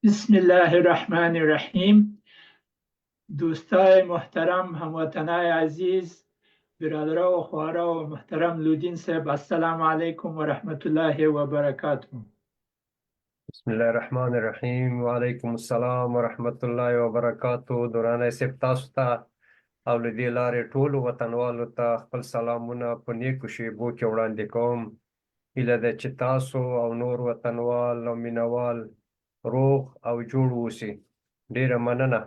بسم الله الرحمن الرحیم. دوستای محترم، هموطنای عزیز، برادرها و خواهرها و محترم لودین صاحب، السلام علیکم و رحمت الله و برکاته. بسم الله الرحمن الرحیم و علیکم السلام و رحمت الله و برکاته. دورانه صاحب تاسو ته او له دې لارې ټولو وطنوالو ته خپل سلامونه په نیکو شیبو کې وړاندې کوم. هیله ده چې تاسو او نور وطنوال او مینوال روغ او جوړ اوسئ. ډیره مننه.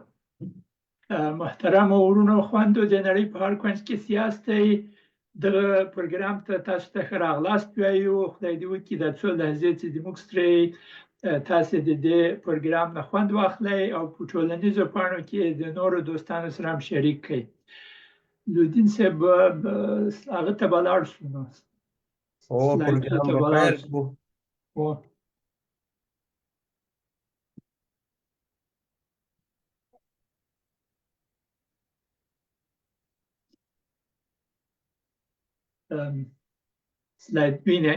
محترم ورونو خویندو د نړۍ په هر کونج کې سیاستئ، دغه پروګرام ته تاسو ته ښه راغلاست وایو. خدای دې وکړي دا څو لحظې چې زموږ سره تاسو د دې پروګرام نه خوند واخلئ او په ټولنیزو پاڼو کې د نورو دوستانو سره هم شریک کړئ. لودین صاحب هغه ته به لاړ شو نو پروګرام ته به به لاړ پیل شو. کړو. سلاید وینئ،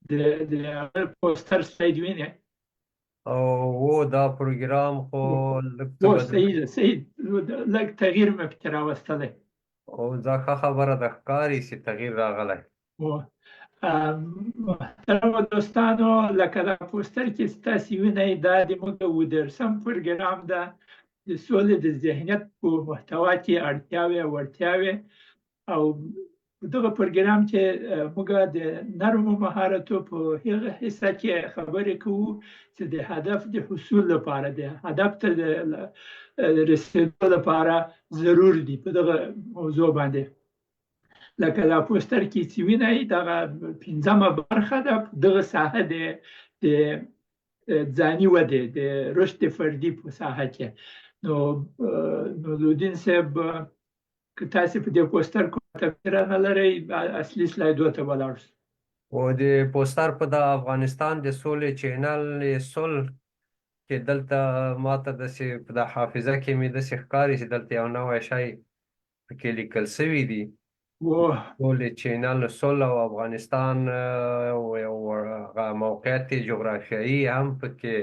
د هغه پوسټر سلاید وینئ. او دا پروګرام خو لږ څه صحیح ده، صحیح لږ تغییر مې پکې راوستلی. او دا ښه خبره ده، ښکاري چې تغییر راغلی. محترمو دوستانو، لکه دا پوسټر کې ستاسو وینئ، دا د موږ 18 پروګرام ده د سولې د ذهنیت په محتوا کې اړتیاوې او وړتیاوې. او دغه پروګرام کې موږ د نرمو مهارتو په هغه حصه کې خبرې کوو چې د هدف د حصول لپاره، د هدف ته د رسیدو لپاره ضرور دي. په دغه موضوع باندې لکه دا پوسټر کې چې وینئ، دغه 5مه برخه ده دغه ساحه د ځاني ودې د رشد فردي په ساحه کې. نو لودین صاحب، که تاسو په دې پوسټر کوم تفسیر نه لرئ، اصلي سلایډو ته به لاړ شو. او د پوسټر په د افغانستان د سولې چینل صلح کې دلته ماته داسې په د حافظه کې مې داسې ښکاري چې دلته یو نوی شی پکې لیکل سوي دي. سولې چینل صلح او افغانستان یو موقعیت جغرافیایي هم پکې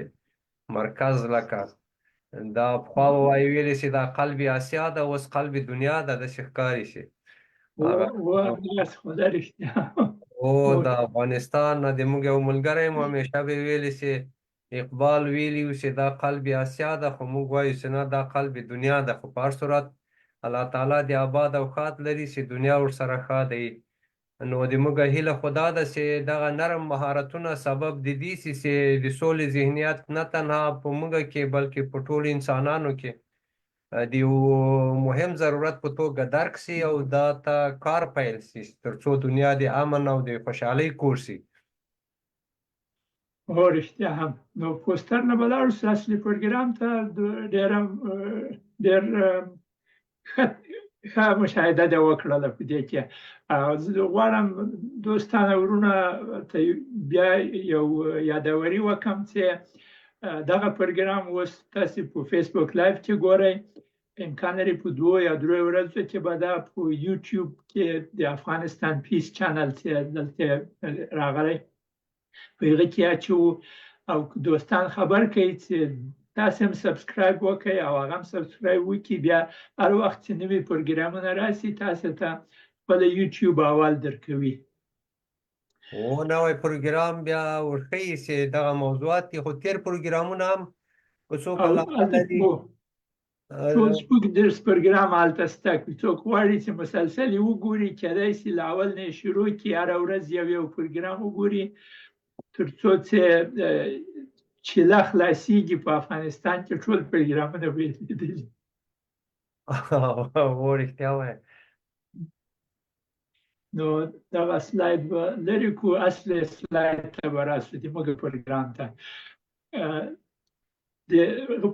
مرکز، لکه دا پخوا ویلې چې دا قلب آسیا ده، اوس قلب دنیا ده، داسې ښکاري چې او د افغانستان د موږ یو ملګری مو همیشه به ویلي چې اقبال ویلي و چې دا قلب آسیا ده، خو موږ وایو چې نه، دا قلب دنیا ده. خو په هر صورت الله تعالی د آباد او ښاد لري چې دنیا ورسره ښه دی. نو د موږ هیله خو دا ده چې دغه نرم مهارتونه سبب د دې شي چې د سولې ذهنیت نه تنها په موږ کې بلکې په ټولو انسانانو کې د یو مهم ضرورت په توګه درک شي او دا ته کار پیل شي ترڅو دنیا د امن او د خوشحالۍ کور شي. رښتیا هم. نو پوسټر نه به لاړ شو، اصلي پروګرام ته ډېر ښه مشاهده دې وکړله په دې کې. زه غواړم دوستانه ورونه ته بیا یو یادوري وکړم چې دغه پروګرام اوس تاسو په فیسبوک لایف کې ګورئ. امکان لري په 2 یا 3 ورځو کې به دا په یوټیوب کې د افغانستان پیس چینل چې دلته راغلی په هغه کې اچو، او دوستان خبر کوي چې تاسو هم سبسکرایب وکړئ او هغه هم سبسکرایب وکړي. بیا هر وخت چې نوي پروګرامونه راشي تاسو ته خپل یوټیوب اول درکوي. او نوی پروګرام بیا ورښیي چې دغه موضوعات دي، خو تیر پروګرامونه هم که څوک علاقه لري ټول شپږ درس پروګرام هلته شته. که څوک غواړي چې مسلسل یې وګوري، کیدای شي له اول نه یې شروع کړي، هره ورځ یو پروګرام وګوري تر څو چې چیله خلاصیږي. په افغانستان کې ټول پروګرامونه به یې لیدلي. رښتیا وایې. نو دغه سلاید به لرې کړو، اصلي سلاید ته به راشو، د موږ پروګرام ته. د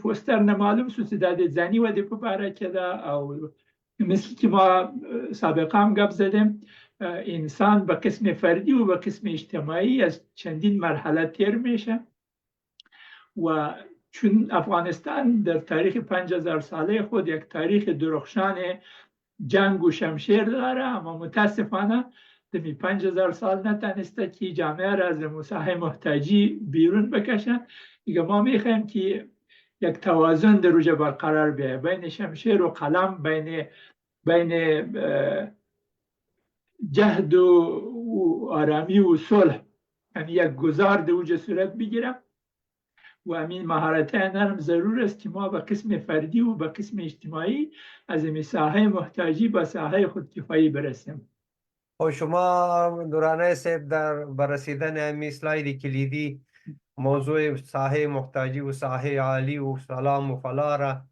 پوسټر نه معلوم شو چې دا د ځاني ودې په باره کې ده، او مثل که ما سابقا هم گپ زدیم، انسان به قسم فردی و به قسم اجتماعی از چندین مرحله تیر میشه و چون افغانستان در تاریخ 5000 ساله خود یک تاریخ درخشان جنگ و شمشیر داره، اما متاسفانه دمی 5000 سال نتانسته که جامعه را از مساحه محتاجی بیرون بکشه. دیگه ما میخوایم که یک توازن در اوجه برقرار بیه بین شمشیر و قلم، بین جهد و آرامی و صلح، یعنی یک گذار در اوجه صورت بگیره. و همین مهارت نرم ضرور است که ما به قسم فردی و به قسم اجتماعی از این ساحه محتاجی به ساحه خودکفایی برسیم. خب شما دورانه صاحب در بررسیدن همین اسلاید کلیدی موضوع ساحه محتاجی و ساحه عالی و سلام و فلا را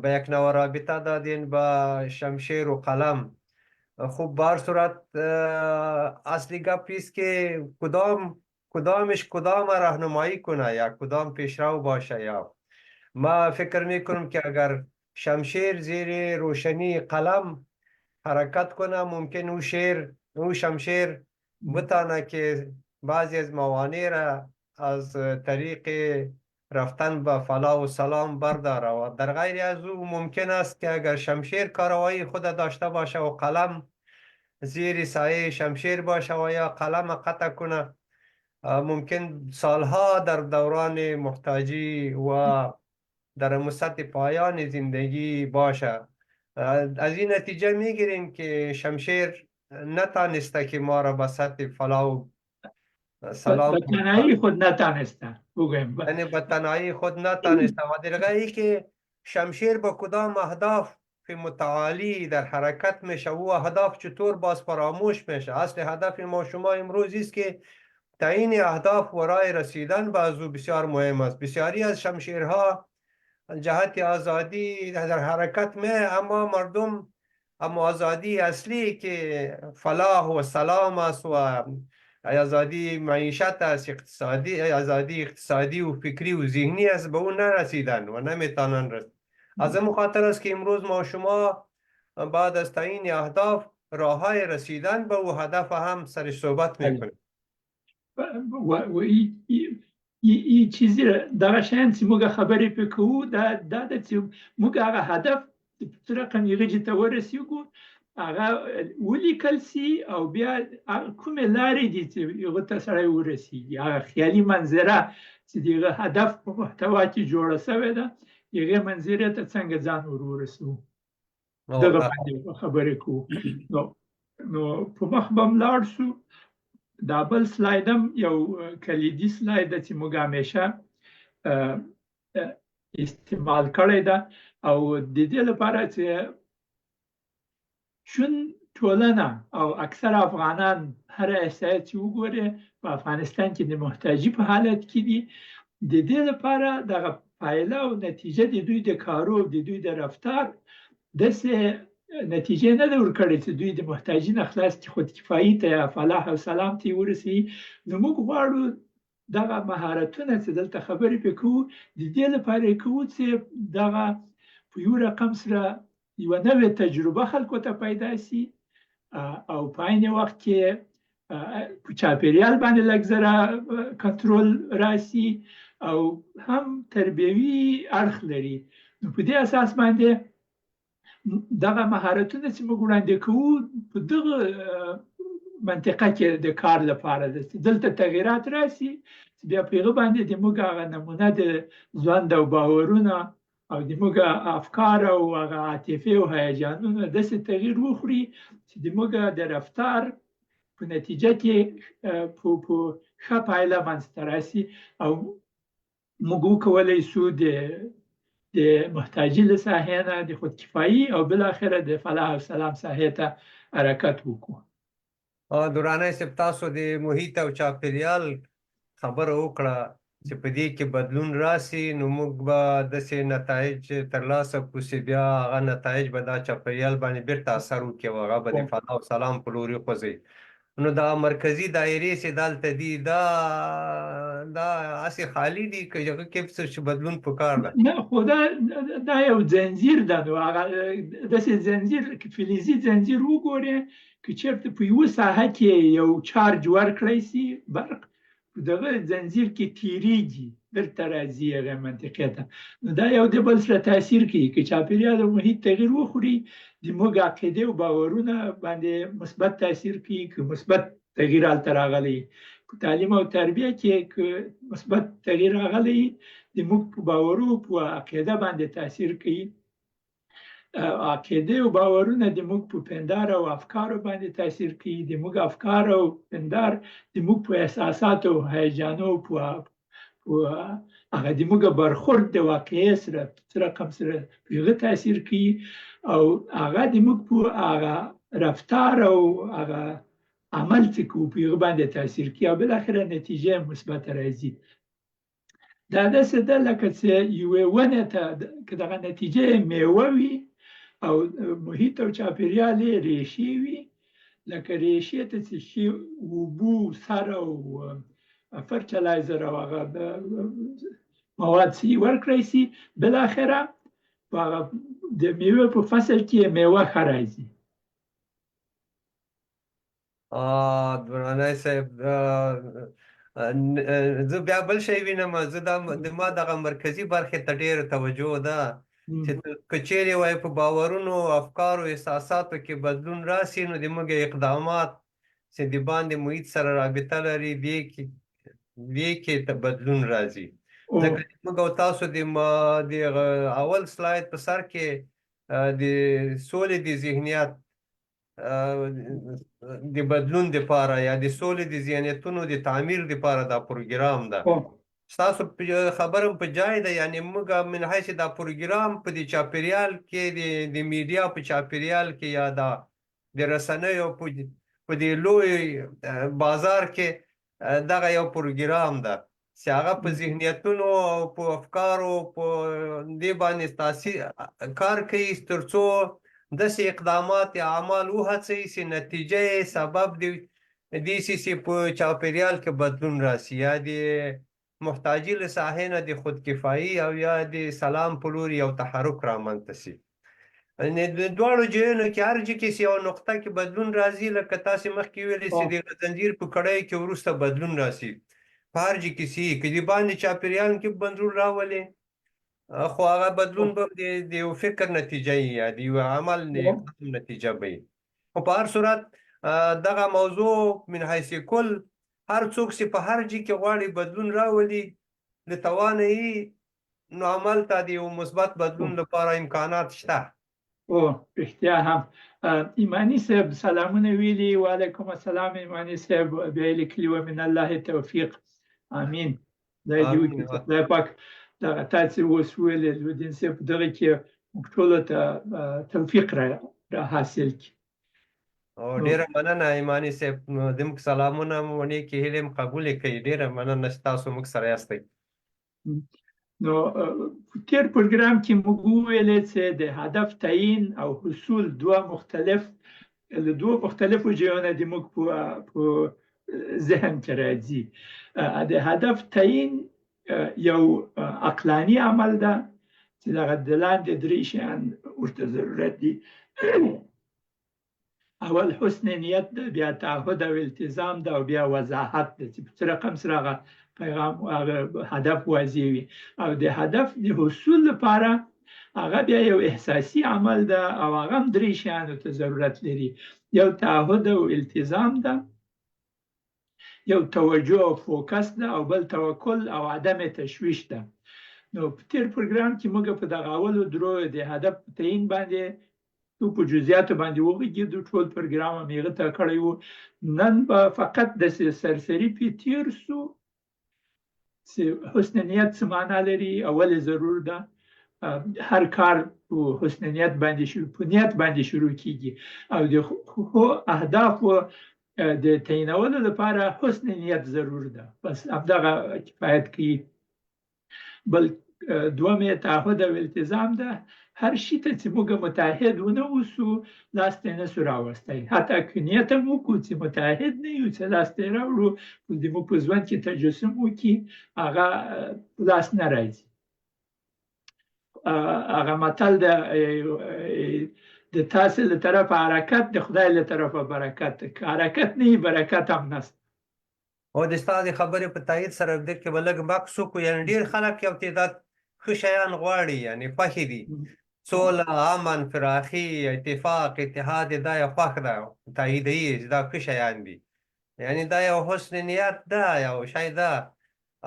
به یک نوع رابطه دادین با شمشیر و قلم. خب بر صورت اصلی گپ است که کدامش کدام راهنمایی کنه یا کدام پیشرو باشه. یا ما فکر میکنم که اگر شمشیر زیر روشنی قلم حرکت کنه ممکن او شمشیر بتانه که بعضی از موانع را از طریق رفتن به فلا و سلام برداره و در غیر از او ممکن است که اگر شمشیر کارایی خود داشته باشه و قلم زیر سایه شمشیر باشه و یا قلم قطع کنه ممکن سالها در دوران محتاجی و در مدت پایان زندگی باشه. از این نتیجه میگیریم که شمشیر نتانسته که ما را به سطح فلا و سلام به تنهایی خود نتانسته بگویم، یعنی به تنهایی خود نتانسته و در ای که شمشیر با کدام اهداف متعالی در حرکت میشه و اهداف چطور باز فراموش میشه. اصل هدف ما شما امروز است که تعیین اهداف ورای رسیدن به او بسیار مهم است. بسیاری از شمشیرها جهت آزادی در حرکت می، اما مردم اما آزادی اصلی که فلاح و سلام است و آزادی معیشت است، آزادی اقتصادی و فکری و ذهنی است، به اون نرسیدن و نمیتونن رسید. از این خاطر است که امروز ما شما بعد از تعیین اهداف راههای رسیدن به او هدف هم سر صحبت میکنیم. و این چیزی دغه شیان چې موږ خبرې پې کوو دا ده چې موږ هغه هدف په رقم هغه چې ته ورسېږو هغه ولیکل سي او بیا کومې لارې دي چې هغه ته سړی ورسېږي. هغه خیالي منظره چې د هغه هدف په محتوا کې جوړه شوې ده هغې منظرې ته څنګه ځان ورسوو دغه باندې خبرې کوو. نو په مخ به لاړ شو. دا بل سلایدم یو کلیدي سلاید ده چې موږ همیشه استعمال کړی ده او د دې لپاره چې چون ټولنه او اکثر افغانان هر احصایه چې وګوري په افغانستان کې د محتاجي په حالت کې دي. د دې لپاره دغه پایله او نتیجه د دوی د کارو د دوی د رفتار داسې نتیجه نه ده ورکړې چې دوی د محتاجي نه خلاص چې خودکفایي ته یا فلاح او سلام ته یې ورسوي. نو موږ غواړو دغه مهارتونه چې دلته خبرې پې کوو د دې لپاره یې کوو چې دغه په یو رقم سره یوه نوې تجربه خلکو ته پیدا سي او په عین وخت کې په چاپېریال باندې لږ ذره کنټرول راسي او هم تربیوي اړخ لري. نو په دې اساس باندې دغه مهارتونه چې موږ وړاندې کوو په دغه منطقه کې د کار لپاره ده چې دلته تغییرات راسي چې بیا په هغه باندې د موږ هغه نمونه د ژوند او باورونه او د موږ افکار او هغه عاطفې او هیجانونه داسې تغییر وخوري چې د موږ د رفتار په نتیجه کې په ښه پایله منځته راسي او موږ وکولی شو د محتاجی له ساحې نه د خودکفایي او بالاخره د فلاح او سلام ساحې ته حرکت وکړو. دورانه صاحب تاسو د محیط او چاپیریال خبره وکړه چې په دې کې بدلون راسي نو موږ به داسې نتایج ترلاسه کړو چې بیا هغه نتایج به دا چاپیریال باندې بیرته اثر وکړي او هغه به د فلاح او سلام په لوري خوځي. نو دا مرکزی دایرې چې دلته دي دا هسې خالی دي که هغه کې څه بدلون پکار ده؟ نه خو دا یو زنځیر ده. نو هغه داسې زنځیر فلزي زنځیر وګورې که چېرته په یوه ساحه کې یو چارج ورکړی سي برق په دغه زنځیر کې تیریږي بیرته راځي هغه منطقې ته. نو دا یو د بل سره تاثیر کوي که چاپیریال او محیط تغیر وخوري زموږ عقیدې او باورونه باندې مثبت تاثیر کوي که مثبت تغیر هلته راغلی په تعلیم او تربیه کې که مثبت تغیر راغلی زموږ په باورو په عقیده باندې تاثیر کوي. عقیده او باورونه زموږ په پندار او افکارو باندې تاثیر کوي. زموږ افکار او پندار زموږ په احساساتو او هیجانو په هغه زموږ برخورد د واقعي سره څه رقم سره په هغه تاثیر کوي او هغه زموږ په هغه رفتار او هغه عمل چې کوو په هغه باندې تاثیر کوي او بالاخره نتیجه مثبت راځي. دا داسې ده لکه چې یوې ونې ته که دغه نتیجه میوه وي او محیط او چاپیریال یې ریښې وي، لکه ریښې ته چې شي اوبو سر او فرټیلایزر او هغه مواد چې ورکړی شي بالاخره د میوې په فصل کې میوه ښه راځي. درنی صاحب زه بیا بل شی وینم، زه د ما دغه مرکزي برخې ته ډېره توجه ده چې که چیرې وایي په باورونو، افکارو، احساساتو کې بدلون راسي نو زموږ اقدامات چې د باندې محیط سره رابطه لري دې کې بدلون راځي. ځکه چې موږ او تاسو د اول سلاید په سر کې د سولې د ذهنیت د بدلون دپاره یا د سولې د ذهنیتونو د تعمیر دپاره دا پروګرام ده. ستاسو خبره په جای ده، یعنې موږ من حیث دا پروګرام په دې چاپیریال کې د میډیا په چاپیریال کې یا د رسنیو په دې لوی بازار کې دغه یو پروګرام ده چې هغه په ذهنیتونو او په افکارو په دې باندې تاثیر کار کوي تر څو داسې اقدامات یا اعمال وهڅوي چې نتیجه سبب دې شي چې په چاپیریال کې بدلون راسي یا د محتاجي له ساحې نه د خودکفایي او یا د سلام په لور یو تحرک رامنځته شي. د دواړو ځایونو کې هر ځای کې چې یوه نقطه کې بدلون راځي، لکه تاسې مخکې ویلې چې د زنځیر په کړۍ کې وروسته بدلون راسي په هر ځای کې چې که د باندې چاپیریال کې بدلون راولي خو هغه بدلون به د یو فکر نتیجه یا د یو عمل نتیجه به وي. خو په هر صورت دغه موضوع من حیث کل هر څوک چې په هر ځای کې غواړي بدلون راولي د توانایي نو عمل ته د یو مثبت بدلون لپاره امکانات شته. رښتیا هم ایماني صاحب سلامونه ویلي. وعلیکم السلام ایماني صاحب بیا یې لیکلي و من الله توفیق. امین. خدای دې وکړي چې خدای پاک دغه تاسې اوس ویلې لودین صاحب په دغه کې موږ ټولو ته توفیق را حاصل کړي. ډېره مننه ایماني صاحب، زموږ سلامونه مو نیکې هیلې م قبولې کړئ. ډېره مننه چې تاسو موږ سره یاستئ. نو تیر پروګرام کې موږ وویلې چې د هدف تعیین او حصول دوه مختلفو ځایونه د موږ په ذهن کې راځي. د هدف تعیین یو عقلاني عمل ده چې دغه د لاندې درې شیان ورته ضرورت دي. اول حسن نیت ده، بیا تعهد او التزام ده او بیا وضاحت ده چې په څه رقم سره هغه پیغام هدف واضح وي. او د هدف د حصول لپاره هغه بیا یو احساسي عمل ده او هغه هم درې شیانو ته ضرورت لري. یو تعهد او التزام ده، یو توجه او فوکس ده او بل توکل او عدم تشویش ده. نو په تیر پروګرام کې موږ په دغه اولو درو د هدف تعیین باندې په جزئیاتو باندې وغږېدو، ټول پروګرام هم هغه ته کړی و. نن به فقط داسې سرسري پې تیر سو چې حسن نیت څه معنا لري، اول ضرور ده. هر کار په حسن نیت باندې شروع کیږي او د اهدافو د تعیینولو لپاره حسن نیت ضرور ده. بس همدغه کفایت کوي. بل دومې تعهد او التزام ده. هر شي ته چې موږ متعهد ونه اوسو لاسته نه سو راوستی. حتی که نیت هم وکړو چې متعهد نه یو چې لاسته یې راوړو زموږ په ژوند کې تجسم وکړي هغه لاس نه راځي. هغه متل ده د تاسې له طرفه حرکت د خدای له طرفه برکت. که حرکت نه وي برکت هم نشته. او د ستا د خبرې په تایید سره دې کې به لږ بحث وکړو. یعنې ډېر خلک یو تعداد ښه شیان غواړي، یعنې خوښې دي، سوله، امن، فراخي، اتفاق، اتحاد یې دا یې خوښ ده، تاییدوي چې دا ښه شیان دي. یعنې دا یو حسن نیت ده، یو شی ده،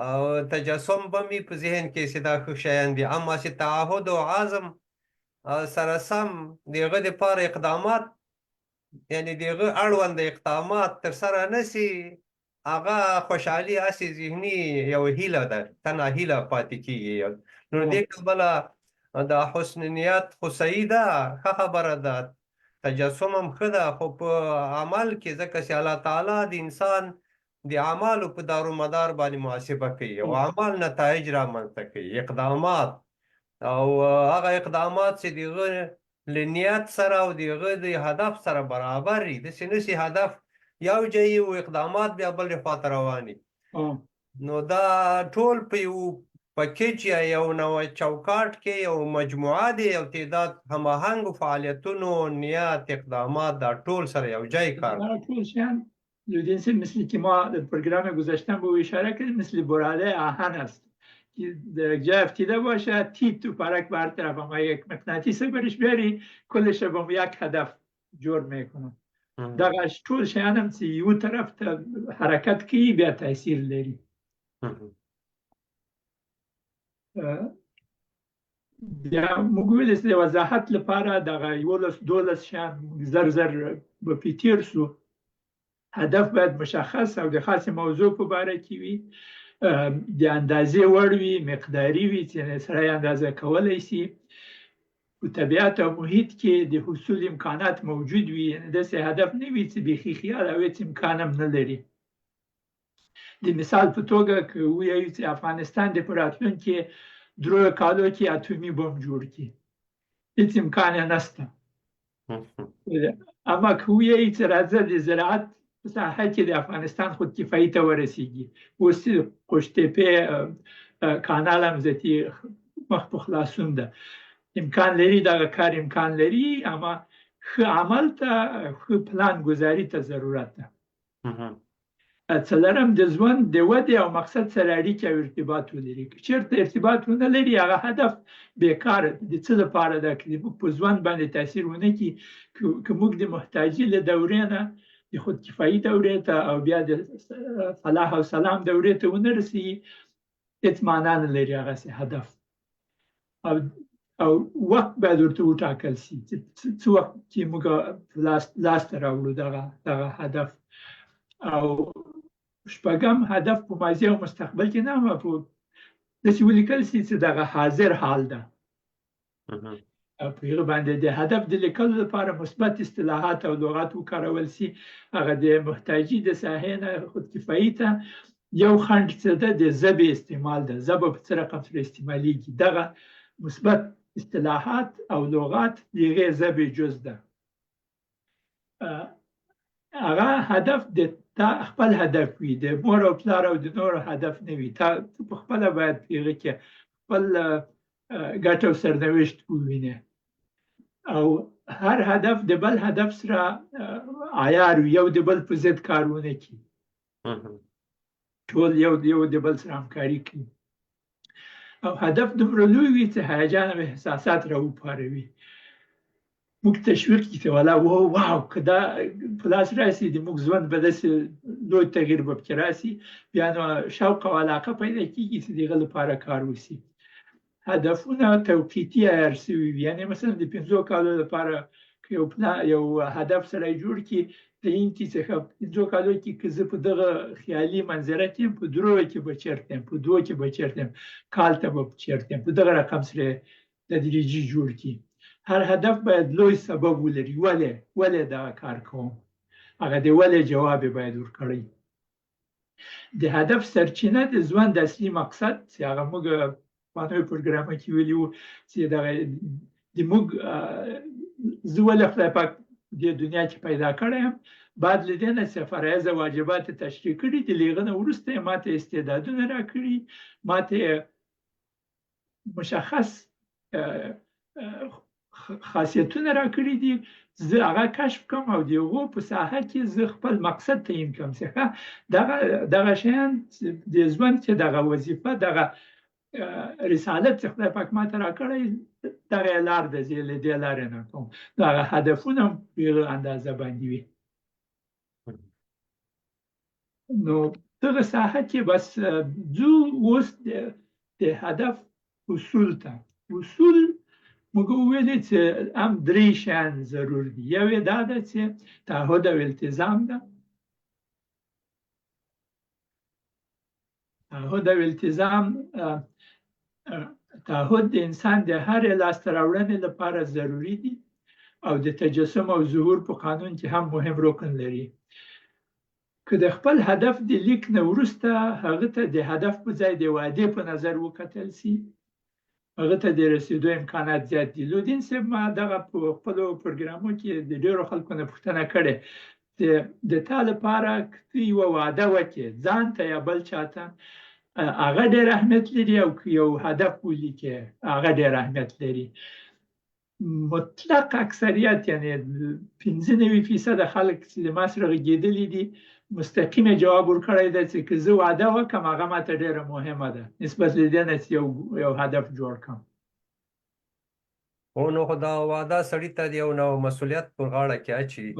او تجسم به مې په ذهن کې چې دا ښه شیان دي. اما چې تعهد او عزم سره سم د هغه دپاره اقدامات، یعنې د هغه اړوند اقدامات ترسره نه سي، هغه خوشحالي هسې ذهني یو هیله ده، تنه هیله پاتې کېږي. نو دې کبله دا حسن نیت خو صحیح ده، ښه خبره ده، تجسم هم ښه ده، خو په عمل کې ځکه چې الله تعالی د انسان د اعمالو په دارومدار باندې محاسبه کوي او عمل نتایج رامنځته کوي، اقدامات، او هغه اقدامات چې د هغه له نیت سره او د هغه د هدف سره برابر وي، داسې نه چې هدف یو ځای او اقدامات بیا بلې خواته روان وي. نو دا ټول په یو پکیج یا یو نوع چوکاټ کې یو مجموعه دی، یو تعداد هماهنګو فعالیتونو، نیت، اقدامات، دا ټول سره یو جای کار ټول شیان لودینسی مثل که ما در پروگرام گذاشتن به اشاره کردیم مثل براده آهن است که در جای افتیده باشه، تیپ تو پرک برطرف، اما یک مغناطیس برش بیاری کلش با یک هدف جور میکنه. دغه ټول شیان هم چې یو طرف ته حرکت کوي بیا تاثیر لري. بیا موږ ویل چې د وضاحت لپاره دغه 11-12 شیان زر به پې تېر سو. هدف باید مشخص او د خاصې موضوع په باره کې وي، د اندازې وړ وي، مقداري وي چې سړی اندازه کولی شي، په طبیعت او محیط کې د حصول امکانات موجود وي، داسې هدف نه وي چې بیخي خیال او هېڅ امکان هم نه لري. د مثال په توګه که ووایو چې افغانستان د په راتلونکي 3 کالو کې اتومي بم جوړ کړي، هېڅ امکان یې نشته. اما که ووایو چې راځه د زراعت په ساحه کې د افغانستان خودکفایي ته ورسیږي، اوس قوشتېپې کانال هم ذاتي مخ په خلاصون ده، امکان لري، دغه کار امکان لري، اما ښه عمل ته، ښه پلان ګذاري ته ضرورت ده. څلورم د ژوند د ودې او مقصد سره اړیکې او ارتباط ولري. که چېرته ارتباط ونه لري، هغه هدف بیکاره، د څه لپاره ده که موږ په ژوند باندې تاثیر ونه کړي، که موږ د محتاجي له دورې نه د خودکفایي دورې ته او بیا د فلاح او سلام دورې ته ونه رسېږي، هېڅ معنا نه لري هغسې هدف. او وخت باید ورته وټاکل شي چې څه وخت کې موږ لاسته راوړو دغه هدف. او شپږم هدف په ماضي او مستقبل کې نه، اما په داسې ولیکل شي چې دغه حاضر حال ده. او په هغه باندې د هدف د لیکلو لپاره مثبت اصطلاحات او لغات وکارول شي. هغه د محتاجي د ساحې نه خودکفایي ته یو خنډ څه ده، د ژبې استعمال ده، ژبه په څه رقم سره استعمالیږي. دغه مثبت اصطلاحات او لغات د هغې ژبې جز ده. هغه هدف د تا خپل هدف وي، د مور او پلار او د نورو هدف نه وي. تا په خپله باید په هغه کې خپل ګټه او سرنوشت ووینې، او هر هدف د بل هدف سره عیار وي، یو د بل په ضد کار ونه کړي، ټول یو د بل سره همکاري کوي. او هدف دومره لوی وي چې هیجان او احساسات راوپاروي، موږ تشویق کړي چې والا واو که دا په لاس راسي، د موږ ژوند به داسې لوی تغییر به پکې راسي، بیا نو شوق او علاقه پیدا کېږي چې د هغه لپاره کار وشي. هدفونه توقیتي عیار شوي وي، یعنې مثلا د 5 کالو لپاره که یو هدف سړی جوړ کړي، تعین کړي چې 5 کالو کې که زه په دغه خیالي منظره کې یم، په 3 کې به چېرته یم، په 2 کې به چېرته یم، کال ته به چېرته یم، په دغه رقم سره تدریجي جوړ کړي. هر هدف باید لوی سبب ولري، ولې دغه کار کوم، هغه د ولې جواب باید ورکړی. د هدف سرچینه د ژوند اصلي مقصد چې هغه موږ پخوانیو پروګرامو کې ویلي وو چې د موږ زه ولې خدای پاک دې دنیا کې پیدا کړی یم، بعد له دې نه چې فرایض او واجبات یې تشریح کړي دي، له هغه نه وروسته یې ماته استعدادونه راکړي، ماته مشخص خاصیتونه راکړي دي زه هغه کشف کوم او د هغو په ساحه کې زه خپل مقصد تعیین کوم چې دغه شیان د ژوند کې دغه وظیفه دغه رسالت چې خدای پاک ماته راکړی دغه لار ده زه له دې لارې نه کوم دغه هدفونه په یوه اندازه باندې وي نو دغه ساحه کې بس ځو اوس د هدف اصول ته اصول موږ وویلې چې هم درې شیان ضرور دي یو یې دا ده چې تعهد او التزام ده تعهد او التزام تعهد د انسان د هرې لاسته راوړنې لپاره ضروري دي او د تجسم او ظهور په قانون کې هم مهم رکن لري که د خپل هدف د لیک نه وروسته هغه ته د هدف په ځای د وعدې په نظر وکتل سي هغه ته د رسیدو امکانات زیات دي لودین صاحب ما دغه په خپلو پروګرامو کې د ډېرو خلکو نه پوښتنه کړې د تا لپاره که یوه وعده وکړې ځان ته یا بل چاته هغه ډېر اهمیت لري او که یو هدف ولیکې هغه ډېر اهمیت لري مطلق اکثریت یعنی 95% خلک چې د ما سره غږېدلي دي مستقیم جواب ورکړی دی چې که زه وعده وکړم هغه ماته ډېره مهمه ده نسبت له دې نه چې یو هدف جوړ کړم نو خو دا وعده سړي ته د یو نوی مسؤلیت پر غاړه کې اچوي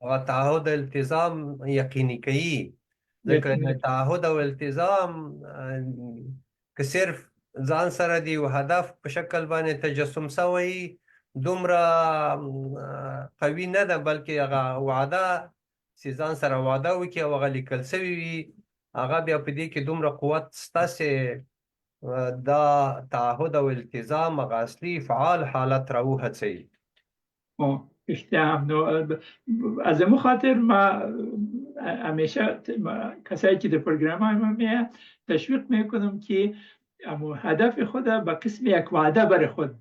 هغه تعهد التزام یقیني کوي ځکه تعهد او التزام که صرف ځان سره د یو هدف په شکل باندې تجسم سوی دومره قوي نه ده بلکې هغه وعده چې ځان سره وعده وکړي او هغه لیکل سوي وي هغه بیا په دې کې دومره قوت شته چې دا تعهد او التزام هغه اصلي فعال حالت راوهڅوي اشتیام نو از امو خاطر ما همیشه کسایی که در پروگرام ما تشویق میکنم که هدف خود به قسم یک وعده برای خود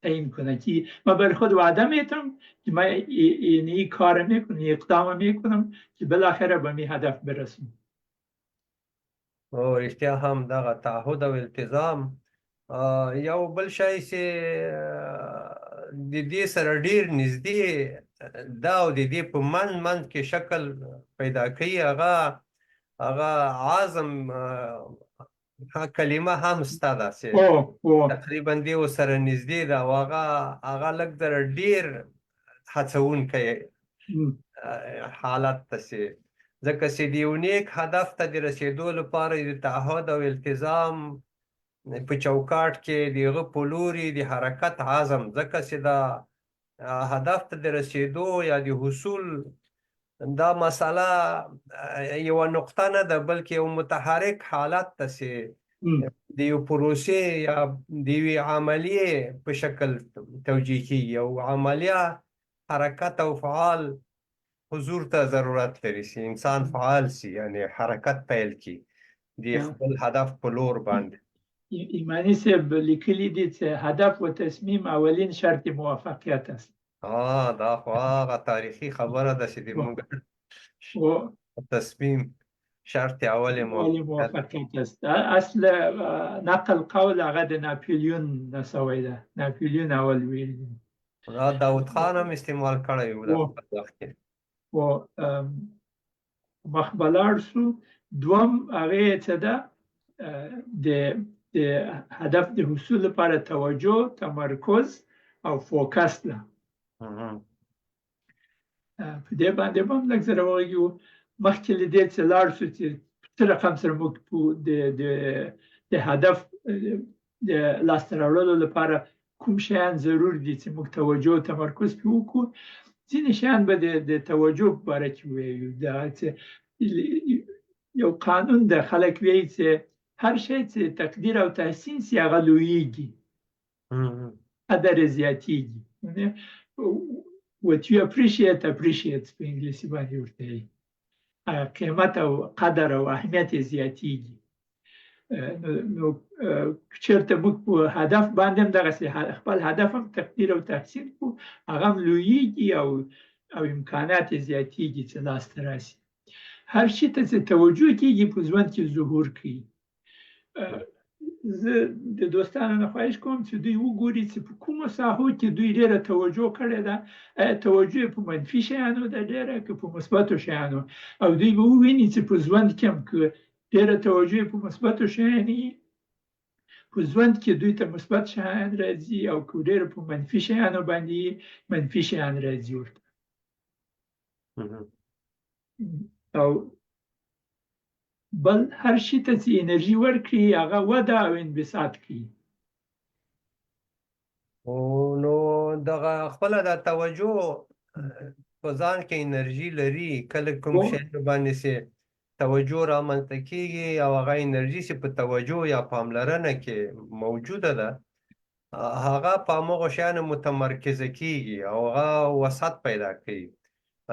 تعیین کنه که ما برای خود وعده میتونم که ما این کار میکنم اقدام میکنم که بالاخره به می هدف برسم رښتیا هم دغه تعهد او التزام یو بل شی چې د دې سره ډیر نږدې دا او د دې په منځ کې شکل پیدا کوي هغه عزم کلمه هم ستا ده چې تقریبا دې ورسره نږدې ده او هغه لږ ذره ډیر هڅوونکی حالت ته چې ځکه چې د یو نیک هدف ته د رسېدو لپاره د تعهد او التزام په چوکاټ کې د هغه په لوري د حرکت عزم ځکه چې دا هدف ته د رسېدو یا د حصول دا مسله یوه نقطه نه ده بلکې یو متحرک حالت ته چې د یو پروسې یا د یوې عملیې په شکل توجیه کیږي او عملیه حرکت او فعال حضور ته ضرورت لري چې انسان فعال سي یعنی حرکت پیل کړي د خپل هدف په لور باندې ایمانی صاحب لیکلی دي چې هدف و تصمیم اولین شرط موفقیت است دا خو هغه تاریخي خبره ده چې موږ تصمیم شرط اول موفقیت است اصل نقل قول هغه د ناپلیون نسوی ده ناپلیون اول ویل دي داود خان هم استعمال کړی و د خپل وخت کې مخبلار سو دوم هغه څه ده د هدف د حصول لپاره توجه تمرکز او فوکس ده په دې باندې هم لږ زره وایو مخکې له دې چې لاړ شو چې څه رقم سره موږ د هدف د لاسته راوړلو لپاره کوم شیان ضرور دي چې موږ توجه او تمرکز پرې وکړو ځینې شیان به د توجه په باره کې ووایو دا چې یو قانون د خلک وایي چې هر شی چې تقدیر او تحسین سي هغه لویږي قدر زیاتیږي what you appreciate په انګلیسي باندې ورته وایي قیمت او قدر او اهمیت زیاتیږي نو چېرته موږ په هدف باندې هم دغسې خپل هدف هم تقدیر او تحسین کړو هغه هم لویږي او امکانات زیاتیږي چې لاسته راسي هر شي ته چې توجه کیږي په ژوند کې ظهور کوي زه د دوستانو نه خواهش کوم چې دوی وګوري چې په کومو ساحو کې دوی ډېره توجه کړې ده، توجه په منفي شیانو ده ډېره که په مثبتو شیانو، او دوی به وویني چې په ژوند کې هم که ډېره توجه په مثبتو شیانو په ژوند کې دوی ته مثبت شیان راځي، او که ډېره په منفي شیانو باندې منفي شیان راځي ورته. او بل هر شي ته چې انرژي ورکړي هغه وده او انبساط کوي. نو دغه خپله د توجه په ځان کې انرژي لري، کله کوم شی باندې چې توجه رامنځته کېږي او هغه انرژي چې په توجه یا پاملرنه کې موجوده ده هغه په همغو شیانو متمرکزه کېږي او هغه وسعت پیدا کوي. د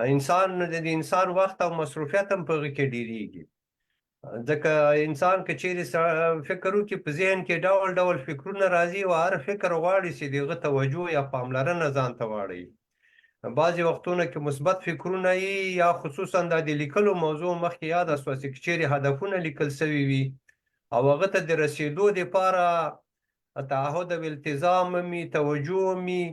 انسان وخت او مصروفیت هم په هغې کې ډېرېږي، ځکه انسان که چیرې فکر وکړي په ذهن کې ډول ډول فکرونه راځي او هر فکر غواړي چې د هغه توجه یا پاملرنه ځان ته واړوي. بعضې وختونه کې مثبت فکرونه وي یا خصوصا دا د لیکلو موضوع مخکې یاده شوه چې که چیرې هدفونه لیکل سوي وي او هغه ته د رسېدو دپاره تعهد او التزام وي، توجه وي،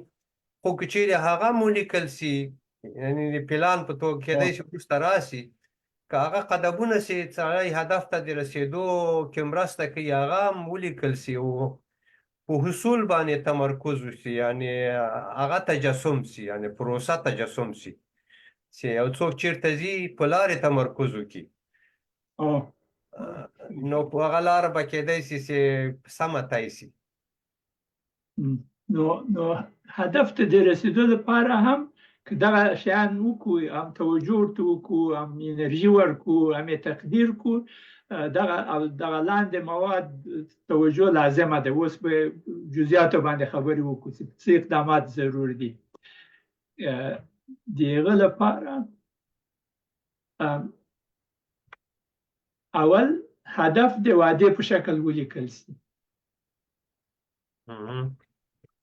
خو که چیرې هغه مو لیکل سي یعنې د پلان په توګه کېدی شي وروسته راسي، که هغه قدمونه چې سړی هدف ته د رسېدو کې مرسته کوي هغه هم ولیکل سي او په حصول باندې تمرکز وشي، یعنې هغه تجسم سي، یعنې پروسه تجسم سي چې یو څوک چیرته ځي په لارې تمرکز وکړي نو په هغه لاره به کېدی سي چې سمه طی سي. نو هدف ته د رسېدو لپاره هم که دغه شیان وکړو، هم توجه ورته وکړو، هم انرژي ورکړو، هم یې تقدیر کړو، دغه لاندې مواد توجه لازمه ده. اوس به جزئیاتو باندې خبرې وکړو چې څه اقدامات ضرور دي. د هغه لپاره اول هدف د وعدې په شکل ولیکل سي.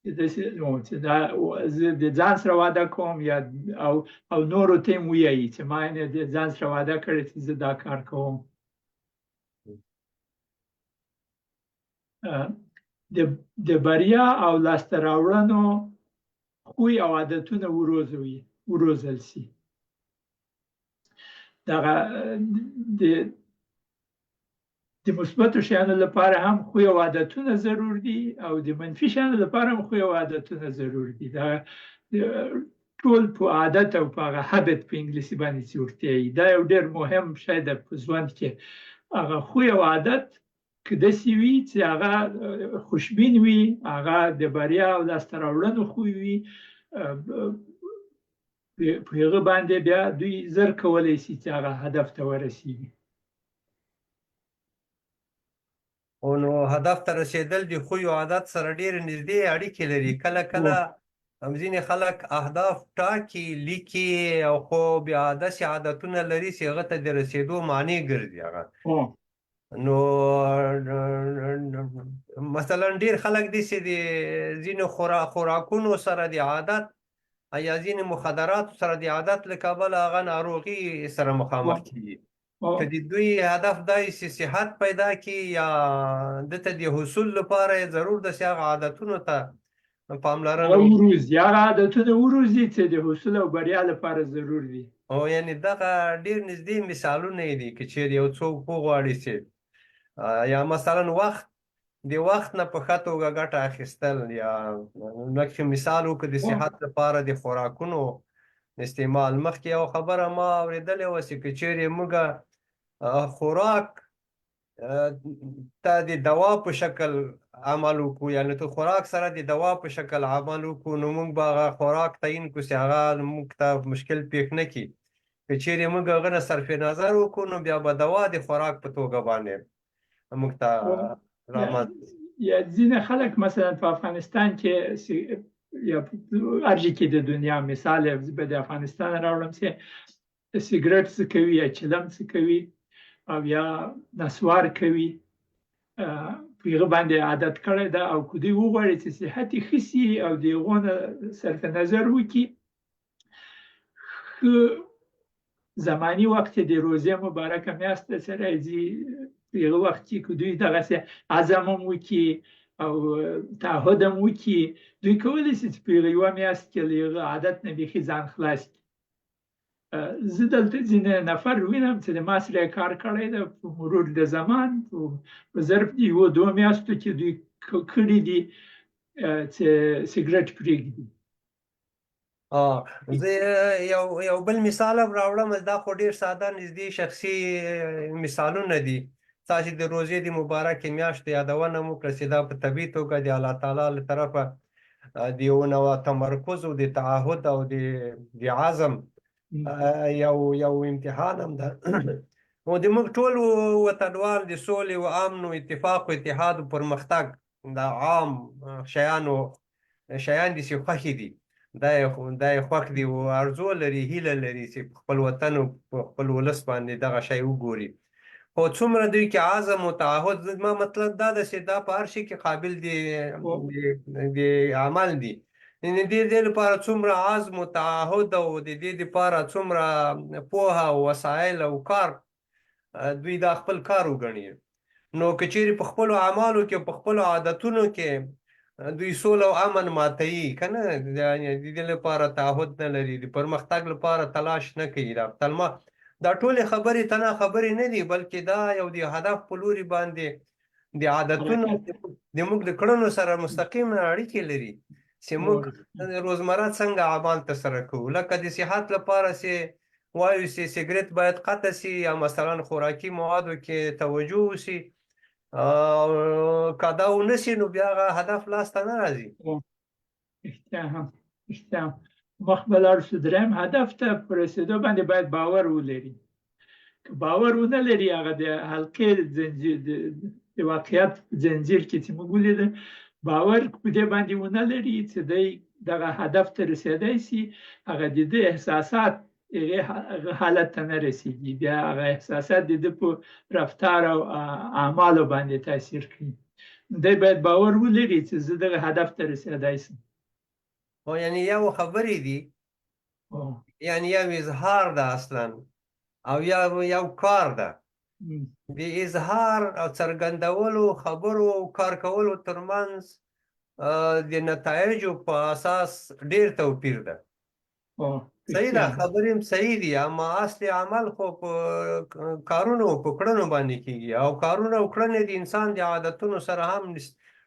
زه د ځان سره وعده کوم یا او نورو ته هم ووایي چې ما د ځان سره وعده کړې چې زه دا کار کوم. د بریا او لاسته راوړنو خوی او عادتونه وروزل سي. دغه د مثبتو شیانو لپاره هم خوی او عادتونه ضرور دي او د منفي شیانو لپاره هم خوی او عادتونه ضرور دي. دا ټول په عادت او په هغه habit په انګلیسي باندې چې ورته وایي، دا یو ډېر مهم شی ده په ژوند کې. هغه خوی او عادت که داسې وي چې هغه خوشبین وي، هغه د بریا او لاسته راوړنو خوی وي، په هغه باندې بیا دوی زر کولی شي چې هغه هدف ته ورسېږي. نو هدف ته رسېدل د خوی او عادت سره ډېرې نږدې اړیکې لري. کله کله ځینې خلک اهداف ټاکي، لیکي، او خو بیا داسې عادتونه لري چې هغه ته د رسېدو معنی ګرځي هغه. نو مثلا ډېر خلک دي چې د ځینو خوراکونو سره د عادت یا ځینې مخدراتو سره د عادت له کبله هغه ناروغي سره مخامخ کېږي. که د دوی هدف دی چې صحت پیدا کړي یا دته د حصول لپاره یې ضرور ده چې هغه عادتونو ته پاملرنه وروزي، هغه عادتونه وروزي چې د حصول او بریا لپاره ضرور دي. یعنې دغه ډېر نږدې مثالونه یې دي که چیرې یو څوک وغواړي چې یا مثلا د وخت نه په ښه توګه ګټه اخیستل، یا لکه مثال وکړو د صحت لپاره د خوراکونو استعمال. مخکې یو خبره ما اورېدلې وه چې که چیرې موږ خوراک ته د دوا په شکل عمل وکړو، یعنې ته خوراک سره د دوا په شکل عمل وکړو، نو موږ به هغه خوراک تعین کړو چې هغه موږ ته مشکل پېښ نه کړي. که چیرې موږ هغه نه صرف نظر وکړو نو بیا به دوا د خوراک په توګه باندې موږ ته یا ځینې خلک مثلا په افغانستان کې یا هر ځای کې د دنیا مثال به د افغانستان راوړم چې سیګرټ څکوي یا چلم څکوي او یا نسوار کوي، په هغه باندې عادت کړی ده. او که دوی وغواړي چې صحت یې ښه سي او د هغو نه صرف نظر وکړي، ښه زماني وخت د روژې مبارکه میاشت چې راځي په هغه وخت کې که دوی دغسې عزم هم وکړي او تعهد هم وکړي، دوی کولی شي چې په یوه میاشت کې له هغه عادت نه بیخي ځان خلاص کړي. زه دلته ځینې نفر وینم چې د ما سره کار کړی ده، په مرور د زمان په ظرف د 1-2 میاشتو کې دوی کړي دي چې سګرټ پرېږدي. زه یو بل مثال هم راوړم، دا خو ډېر ساده نږدې شخصي مثالونه دي. تاسې د روژې د مبارکې میاشتې یادونه مو کړه چې دا په طبیعي توګه د الله تعالی له طرفه د یو نوع تمرکز او د تعهد او د عزم یو امتحان هم ده. او د موږ ټول وطنوال د سولې و امن و اتفاق و اتحاد و پرمختګ دا عام شیان دي چې خوښې دي، دا یې خوښ دي او ارزو لري، هیله لري چې په خپل وطن او په خپل ولس باندې دغه شی وګوري. خو څومره دوی کې عزم او تعهد، زما مطلب دا ده چې دا په هر شي کې قابل د عمل دي. د دې لپاره څومره عزم او تعهد او د دې لپاره څومره پوهه او وسایل او کار دوی دا خپل کار وګڼي. نو که چیرې په خپلو اعمالو کې په خپلو عادتونو کې دوی سوله او امن ماتوي که نه، د دې لپاره تعهد نه لري، د پرمختګ لپاره تلاش نه کوي، دا ټولې خبرې تنها خبرې نه دي، بلکې دا یو د هدف په لوري باندې د عادتونو د موږ د کړنو سره مستقیم اړیکې لري چې موږ روزمره څنګه اعمال ترسره کوو. لکه د صحت لپاره چې وایو چې سګرټ باید قطع شي یا مثلا خوراکي موادو کې توجه وشي، که دا ونه شي نو بیا هغه هدف لاسته نه راځي. احتیام مخ به لاړ شو. دریم هدف ته په رسېدو باندې باید باور ولري. که باور ونه لري، هغه د حلقې زنجیر د واقعیت زنجیر کې چې موږ ولیده، باور په دې باندې ونه لري چې دی دغه هدف ته رسېدی شي، هغه د ده احساسات هغه حالت ته نه رسېږي، بیا هغه احساسات د ده په رفتار او اعمالو باندې تاثیر کوي. دی باید باور ولري چې زه دغه هدف ته رسېدی شم. یعنی یو خبرې دي، یعنی یو اظهار ده اصلا، او یو کار ده. د اظهار او څرګندولو خبرو او کار کولو ترمنځ د نتایجو په اساس ډېر توپیر ده. صحیح ده، خبرې هم صحیح دي، اما اصل عمل خو په کارونو او په کړنو باندې کېږي، او کارونه او کړنې د انسان د عادتونو سره هم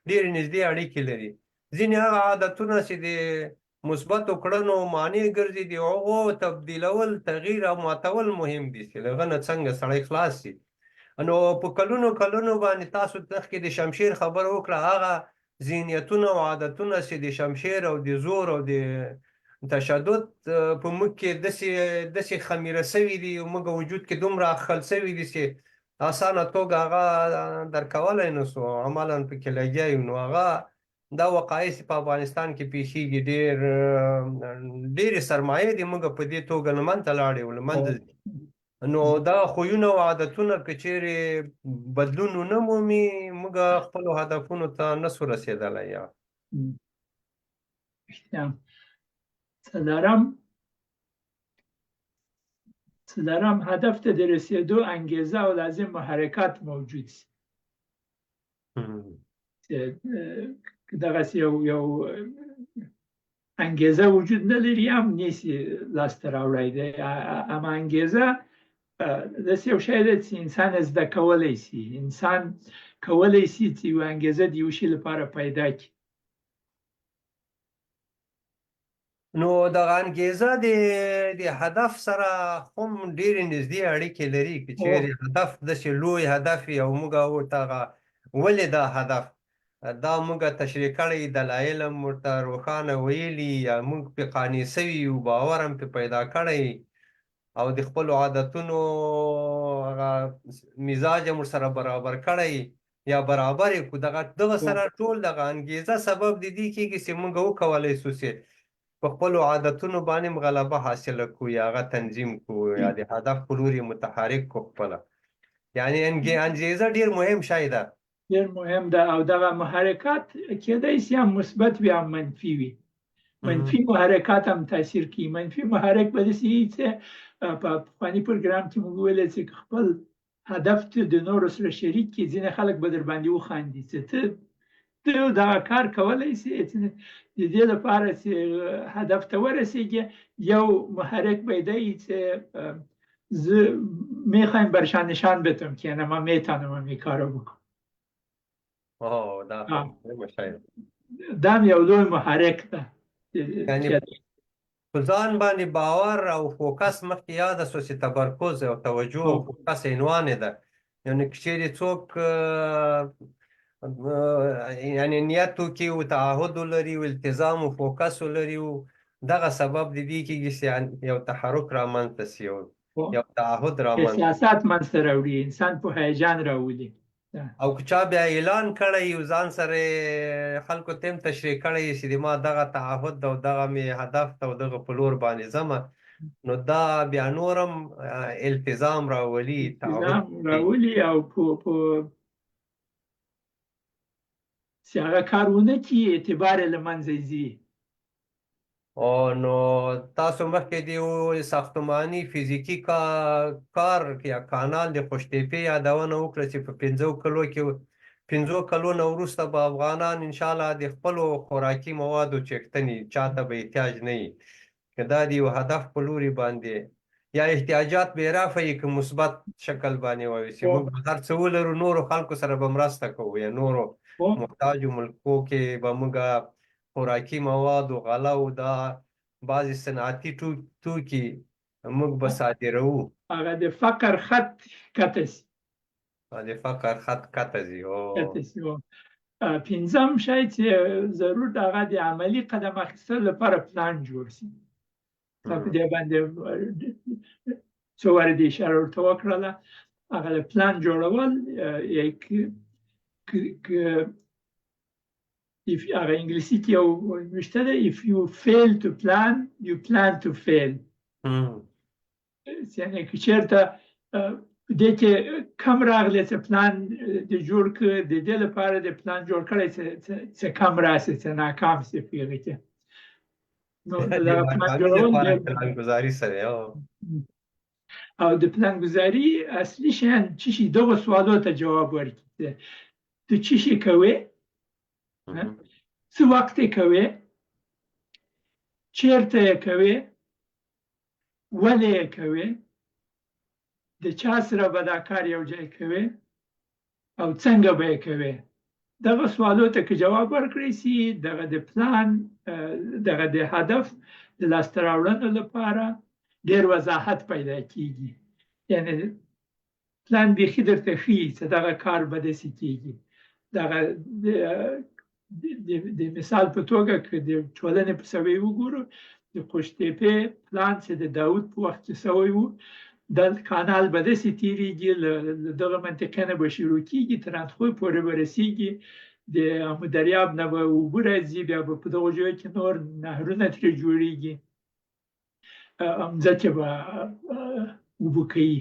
ډېرې نږدې اړیکې لري. ځینې هغه عادتونه چې د مثبتو کړنو معنی ګرځي، د هغو تبدیلول، تغییر او ماتول مهم دي چې له هغه نه څنګه سړی خلاص شي. نو په کلونو باندې تاسو مخکې د شمشیر خبره وکړه، هغه ذهنیتونه او عادتونه چې د شمشیر او د زور او د تشدد په موږ کې داسې خمیره سوي دي، موږ وجود کې دومره اخښل سوي دي چې اسانه توګه هغه درکولی نه سو، عملا پکې لګیا یو. نو هغه دا وقایع چې په افغانستان کې پیښیږي، ډېرې سرمایې دي موږ په دې توګه له منځه لاړې او له منځه ځي. نو دا خویونه او عادتونه که چیرې بدلون ونه مومي، موږ خپلو هدفونو ته نه سو رسېدلی. څلورم هدف ته د رسېدو انګیزه او لازم محرکات موجود شي. دغسې یو انګیزه وجود نه لري، هم نیسي لاسته راوړی دی. اما انګیزه داسې یو شی دی چې انسان زده کولی شي، انسان کولی شي چې یوه انګیزه د یو شي لپاره پیدا کړي. نو دغه انګیزه د هدف سره هم ډېرې نږدې اړیکې لري. که چیرې هدف داسې لوی هدف وي او موږ ورته ولې دا هدف دا موږ تشریح کړی، دلایل هم ورته روښانه ویلي، یا موږ پرې قانع سوي یو، باور هم پرې پیدا کړی، او د خپلو عادتونو هغه مزاج هم ورسره برابر کړی یا برابر یې کړو، دغه سره ټول دغه انګیزه سبب د دې کېږي چې موږ وکولی شو چې په خپلو عادتونو باندې هم غلبه حاصله کړو، یا هغه تنظیم کړو، یا د هدف په لوري متحرک کړو خپله. یعنې انګیزه ډېر مهم شی ده، ډېر مهم ده. او دغه محرکات کېدای شي هم مثبت وي هم منفي وي. منفي محرکات هم تاثیر کوي. منفي محرک به داسې وي چې په پخواني پروګرام کې موږ ویل چې خپل هدف ته د نورو سره شریک کړي، ځینې خلک به در باندې وخاندي چې ته دغه کار کولی شي. د دې لپاره چې هدف ته ورسیږي، یو محرک پیدا ای چې میخوایم برشان نشان بتم که ما میتونم این کارو بکنم. دام یو لوی محرک ده. یعنی په ځان باندې باور او فوکس مخکې یاده سو چې تمرکز او توجه او فوکس عنوان ده. یعنی که چیرې څوک یعنی نیت وکړي او تعهد ولري او التزام او فوکس ولري، دغه سبب د دې کېږي چې یو تحرک رامنځته سي، یو تعهد رامنځته، احساسات منځته راوړي، انسان په هیجان راولي. او که چا بیا اعلان کړی او ځان سره خلکو ته هم تشریح کړی چې ما دغه تعهد او دغه مې هدف ته او دغه په لور باندې ځمه، نو دا بیا نورم التزام راولي، التزام راولي. او په چې هغه کار ونه کړي اعتبار یې له منځه ځي. نو تاسو مخکې د یو ساختماني فزیکي کار یا کانال د قوشتېپې یادونه وکړه چې په 5 کلو نه وروسته به افغانان انشاءالله د خپلو خوراکي موادو چښتنې چاته به احتیاج نه وي. که دا د یو هدف په لوري باندې یا احتیاجات به رفع وي که مثبت شکل باندې وایو چې موږ هر څه ولرو، نورو خلکو سره به مرسته کوو یا نورو محتاجو ملکو کې به موږ خوراکي مواد او غله او دا بعضې صنعتي توکي موږ به صادروو. هغه د فقر خط کته سي. د فقر خط کته ځي. پنځم شی چې ضرور د هغه د عملي قدم اخیستلو لپاره پلان جوړ سي. تا په دې باندې څو وارې د اشاره ورته وکړله. هغه د پلان جوړول هغه انګلیسي کې یو نوشته ده if you fail to plan you plan to fail. یعنې که چېرته دې کې کم راغلی چې پلان د جوړ کړه، د دې لپاره د پلان جوړ کړی چې کم راسي، چې ناکام سي په هغې کې. نو پلانګذاري سره او د پلانګذاري اصلي شیان څه شي، دغو سوالو ته جواب ورکړي. ته څه شي کوې، څه وخت یې کوې، چېرته یې کوې، ولې یې کوې، د چا سره به دا کار یو ځای کوې او څنګه به یې کوې. دغه سوالو ته که جواب ورکړی سي، دغه د پلان، دغه د هدف د لاسته راوړنو لپاره ډېر وضاحت پیدا کیږي. یعنې پلان بیخي درته ښیي چې دغه کار به داسې کیږي. دغه د مثال په توګه که د ټولنې په سوی وګورو، د قوشتېپې پلان چې د داود په وخت کې سوی و، د کانال به داسې تیریږي، له دغه منطقې نه به شروع کیږي، تر اندخوی پورې به رسیږي، د امو دریاب نه به اوبه راځي، بیا به په دغو ځایو کې نور نهرونه ترې جوړیږي، مځکې به اوبه کوي.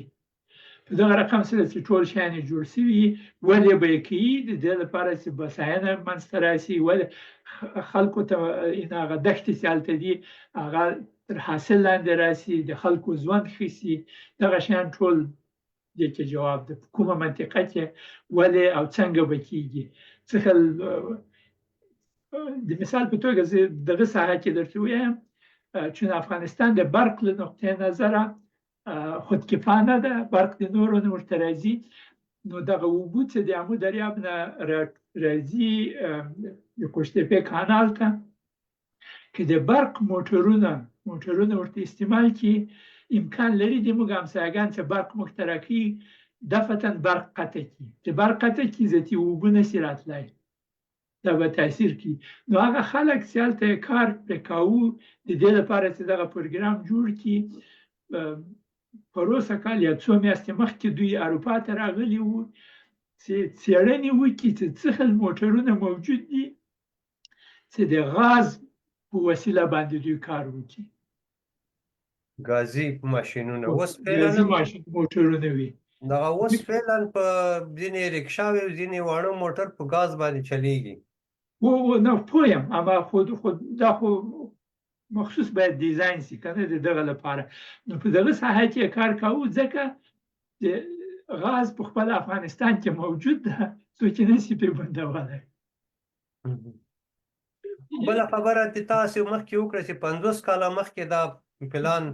په دغه رقم سره چې ټول شیان یې جوړ شوي، ولې به یې کوي؟ د دې لپاره چې بساینه منځته راسي، ولې خلکو ته هغه دښتې چې هلته دي هغه تر حاصل لاندې راسي، د خلکو ژوند ښه سي. دغه شیان ټول دې کې جواب ده. په کومه منطقه کې ولې او څنګه به کیږي. څخه د مثال په توګه زه دغه ساحه کې درته ووایم، چون افغانستان د برق له نقطې نظره خودکفانه ده، برق د نورو نه ورته راځي. نو دغه اوبه چې د امو دریاب نه راځي د قوشتېپې کانال ته، که د برق موټرونه ورته استعمال کړي، امکان لري د موږ همسایګان چې برق موږ ته راکوي دفعتا برق قطع کړي. چې برق قطع کړي ذاتي اوبه نشي راتلی، دا به تاثیر کړي. نو هغه خلک چې هلته کار پرې کاوه، د دې لپاره چې دغه پروګرام جوړ کړي، پروسه کال یا څو میاشتې مخکې دوی اروپا ته راغلي وو چې څېړنې وکړي چې څه ډول موټرونه موجود دي چې د غاز په وسیله باندې دوی کار وکړي. ګازي ماشینونه اوس ګازي موټرونه وي. دغه اوس فعلا په ځینې رکشاوې او ځینې واړه موټر په ګاز باندې چلیږي. نه پوه یم، اما دا خو مخصوص باید دیزاین سي، کنه د دغه لپاره. نو په دغه ساحه کې کار کوو، ځکه غاز په خپل افغانستان کې موجود ده، څوک یې نشي پرې بندولی. بله خبره چې تاسو مخکې وکړه چې 50 کاله مخکې دا پلان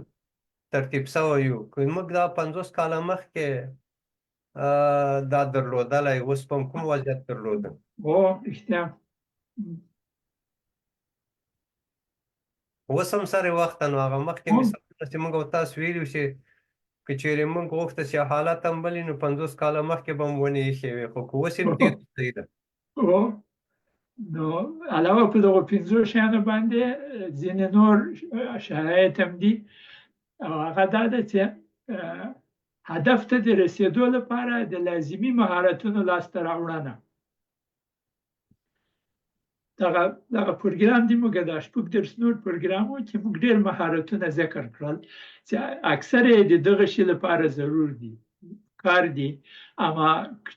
ترتیب شوی و، که موږ دا 50 کاله مخکې دا درلودلی، اوس په کوم وضعیت درلوده؟ او رښتیا اوس هم سره وخت نو هغه مخکې مثالونه چې موږ او تاسو ویلي چې که چېرې موږ غوښته چې حالات هم بلې نو 50 کاله مخکې به هم ونې ایښې وې، خو که اوس یې پرېږدو صحیح ده. نو علاوه په دغو 5 شیانو باندې ځینې نور شرایط هم دي، او هغه دا ده چې هدف ته د رسیدو لپاره د لازمي مهارتونو لاسته راوړنه. دغه پروګرام دی موږ د شپږ درس نور پروګرام و چې موږ ډېر مهارتونه ذکر کړل چې اکثر یې د دغه شي لپاره ضرور دي، کار دي. اما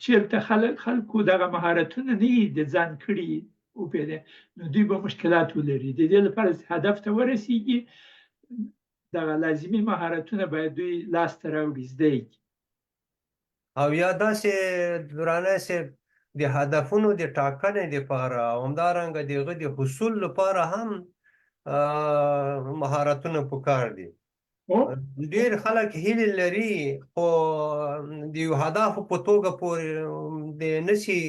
چېرته خلکو دغه مهارتونه نه وي د ځان کړي وپوهېدې، نو دوی به مشکلات ولري. د دې لپاره چې هدف ته ورسیږي دغه لازمي مهارتونه باید دوی لاسته راوړي، زده یې کړي. او یا داسې درانه صاحب د هدفونو د ټاکنې دپاره او همدارنګه د هغه د حصول لپاره هم مهارتونه پکار دي. ډېر خلک هیلې لري خو د یو هدفو په توګه پورې د نشي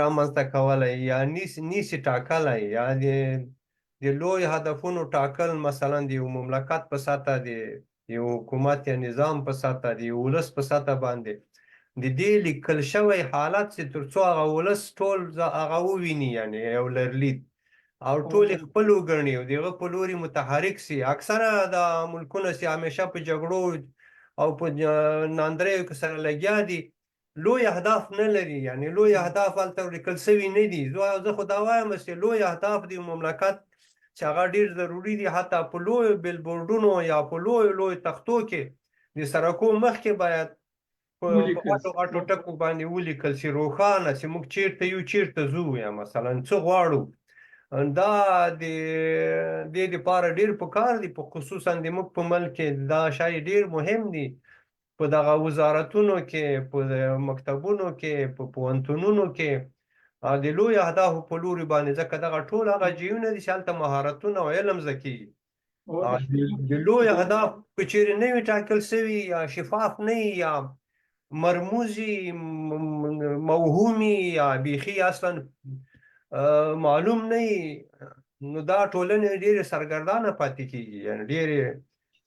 رامنځته کولی یا نشي ټاکلی، یا د لوی هدفونو ټاکل، مثلا د یو مملکت په سطحه، د یو حکومت یا نظام په سطحه، د یو ولس په سطحه باندې د دې لیکل شوی حالت چې تر څو هغه ولس ټول هغه وویني، یعنې یو لرلید او ټول یې خپل وګڼي او د هغه په لوري متحرک سي. اکثره دا ملکونه چې همیشه په جګړو او په ناندریو کې سره لګیا دي لوی اهداف نه لري، یعنې لوی اهداف هلته لیکل سوي نه دي. زه خو دا وایم چې لوی اهداف د مملکت چې هغه ډېر ضروري دي، حتی په لویو بیلبورډونو یا په لویو تختو کې د سرکو مخکې باید په غټو غټو ټکو باندې ولیکل شي، روښانه چې موږ چیرته یو، چیرته ځو، یا مثلا څه غواړو. دا د دې دپاره ډېر پکار دي، په خصوصا د موږ په ملک کې دا شی ډېر مهم دي، په دغه وزارتونو کې، په مکتبونو کې، په پوهنتونونو کې د لوی اهدافو په لوري باندې، ځکه دغه ټول هغه ځایونه دي چې هلته مهارتونه او علم زده کېږي. د لوی اهداف که چېرې نه وي ټاکل سوي یا شفاف نه وي یا مرموزي، موهومي، یا بیخي اصلا معلوم نه وي، نو دا ټولنې ډېرې سرګردانه پاتې کېږي، یعنې ډېرې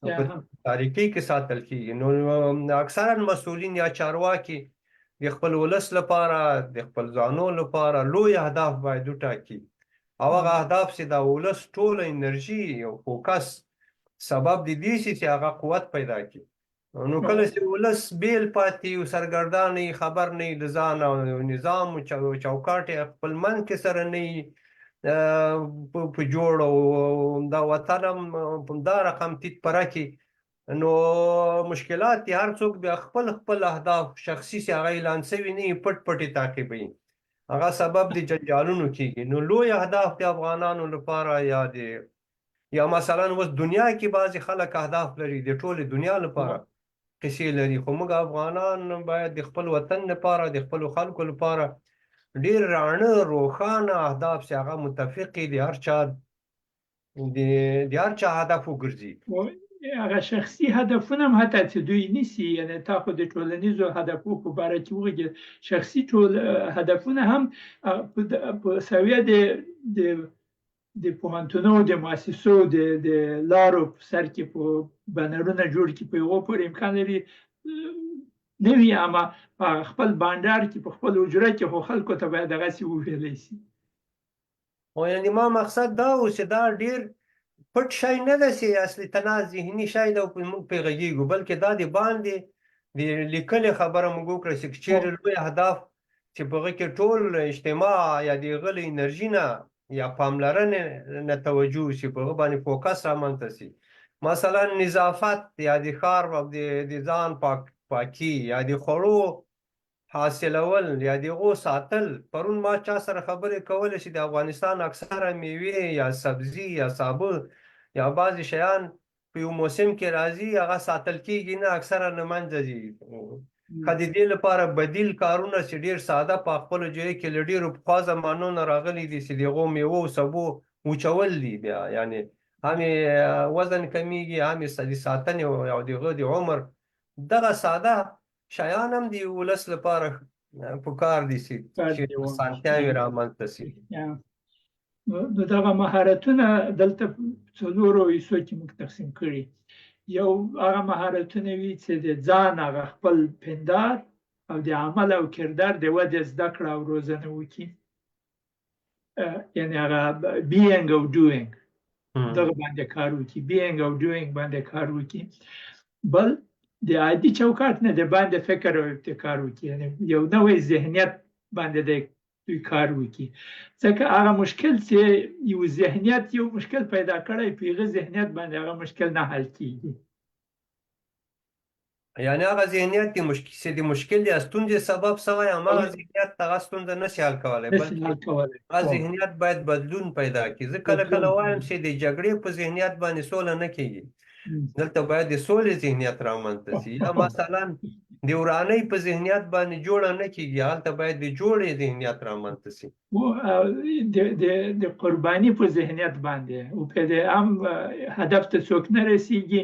په تاریکۍ کې ساتل کېږي. نو اکثرا مسؤلین یا چارواکي د خپل ولس لپاره، د خپل ځانو لپاره لوی اهداف باید وټاکي، او هغه اهداف چې د ولس ټوله انرژي او فوکس سبب د دې شي چې هغه قوت پیدا کړي. نو کله چې ولس بیل پاتې او سرګردان وي، خبر نه وي د ځان او نظام چوکاټ یې خپل منځ کې سره نه وي په جوړ، او دا وطن هم په همدا رقم تیت پره کړي، نو مشکلات دي. هر څوک بیا خپل اهداف شخصي چې هغه اعلان سوي نه وي پټ پټ یې تعقیبوي، هغه سبب د جنجالونو کېږي. نو لوی اهداف د افغانانو لپاره یا مثلا اوس دنیا کې بعضې خلک اهداف لري، د ټولې دنیا لپاره قصې لري، خو موږ افغانان باید د خپل وطن لپاره، د خپلو خلکو لپاره ډېر راڼه روښانه اهداف چې هغه متفقې د هر چا هدف وګرځي. هغه شخصي هدفونه هم حتی چې دوی نیسي، یعنې تا خو د ټولنیزو هدفونو په باره کې وغږېد، شخصي هدفونه هم په سویه د پوهنتونو، د مؤسسو، د لارو په سر کې په بنرونه جوړ کړي، په هغو پورې امکان لري نه وي، اما په خپل بانډار کې، په خپل حجره کې خو خلکو ته باید دغسې وویلی شي. یعنې ما مقصد دا و چې دا ډېر پټ شی نه ده چې اصلي تناز ذهني شی ده او موږ پرې غږېږو، بلکې دا د باندې د لیکلې خبره موږ وکړه چې چېرې لوی اهداف چې په هغه کې ټول اجتماع یا د هغه له انرژي نه یا پاملرنې نه توجه شي، په هغه باندې فوکس رامنځته شي، مثلا نظافت یا د ښار د ځان پاکي یا د خوړو حاصلول یا د هغو ساتل. پرون ما چا سره خبرې کولې چې د افغانستان اکثره میوې یا سبزي یا سابه یا بعضې شیان په یو موسم کې راځي، هغه ساتل کېږي نه، اکثره له منځه ځي. که د دې لپاره بدیل کارونه چې ډېر ساده په خپلو ځایو کې له ډېرو پخوا زمانو نه راغلي دي چې د هغو میوو او سبو وچول دي بیا یعنې هم وزن کمیږي هم د ساتنې او د هغه د عمر دغه ساده شیان هم د ولس لپاره پکار دي چې اسانتیاوې رامنځته شي. نو دغه مهارتونه دلته څلورو حصو کې موږ تقسیم کړي. یو هغه مهارتونه وي چې د ځان هغه خپل پندار او د عمل او کردار د ودې زده کړه او روزنه وکړي، یعنې هغه being او doing دغه باندې کار وکړي، being او doing باندې کار وکړي. بل د عادي چوکاټ نه د باندې فکر او ابتکار وکړي، یعنې یو نوی ذهنیت باندې دوی کار وکړي. ځکه هغه مشکل چې یو ذهنیت یو مشکل پیدا کړی په هغه ذهنیت باندې هغه مشکل نه حل کیږي. یعنې هغه ذهنیت چې د مشکل یا ستونزې سبب شوی هماغه ذهنیت هغه ستونزه نشي حل کولی، بلکې هغه ذهنیت باید بدلون پیدا کړي. زه کله کله وایم چې د جګړې په ذهنیت باندې سوله نه کیږي، دلته باید د سولې ذهنیت رامنځته شي. یا مثلا د ورانۍ په ذهنیت باندې جوړه نه کیږي، هلته باید د جوړې ذهنیت رامنځته شي. د قرباني په ذهنیت باندې او په دې هم هدف ته څوک نه رسیږي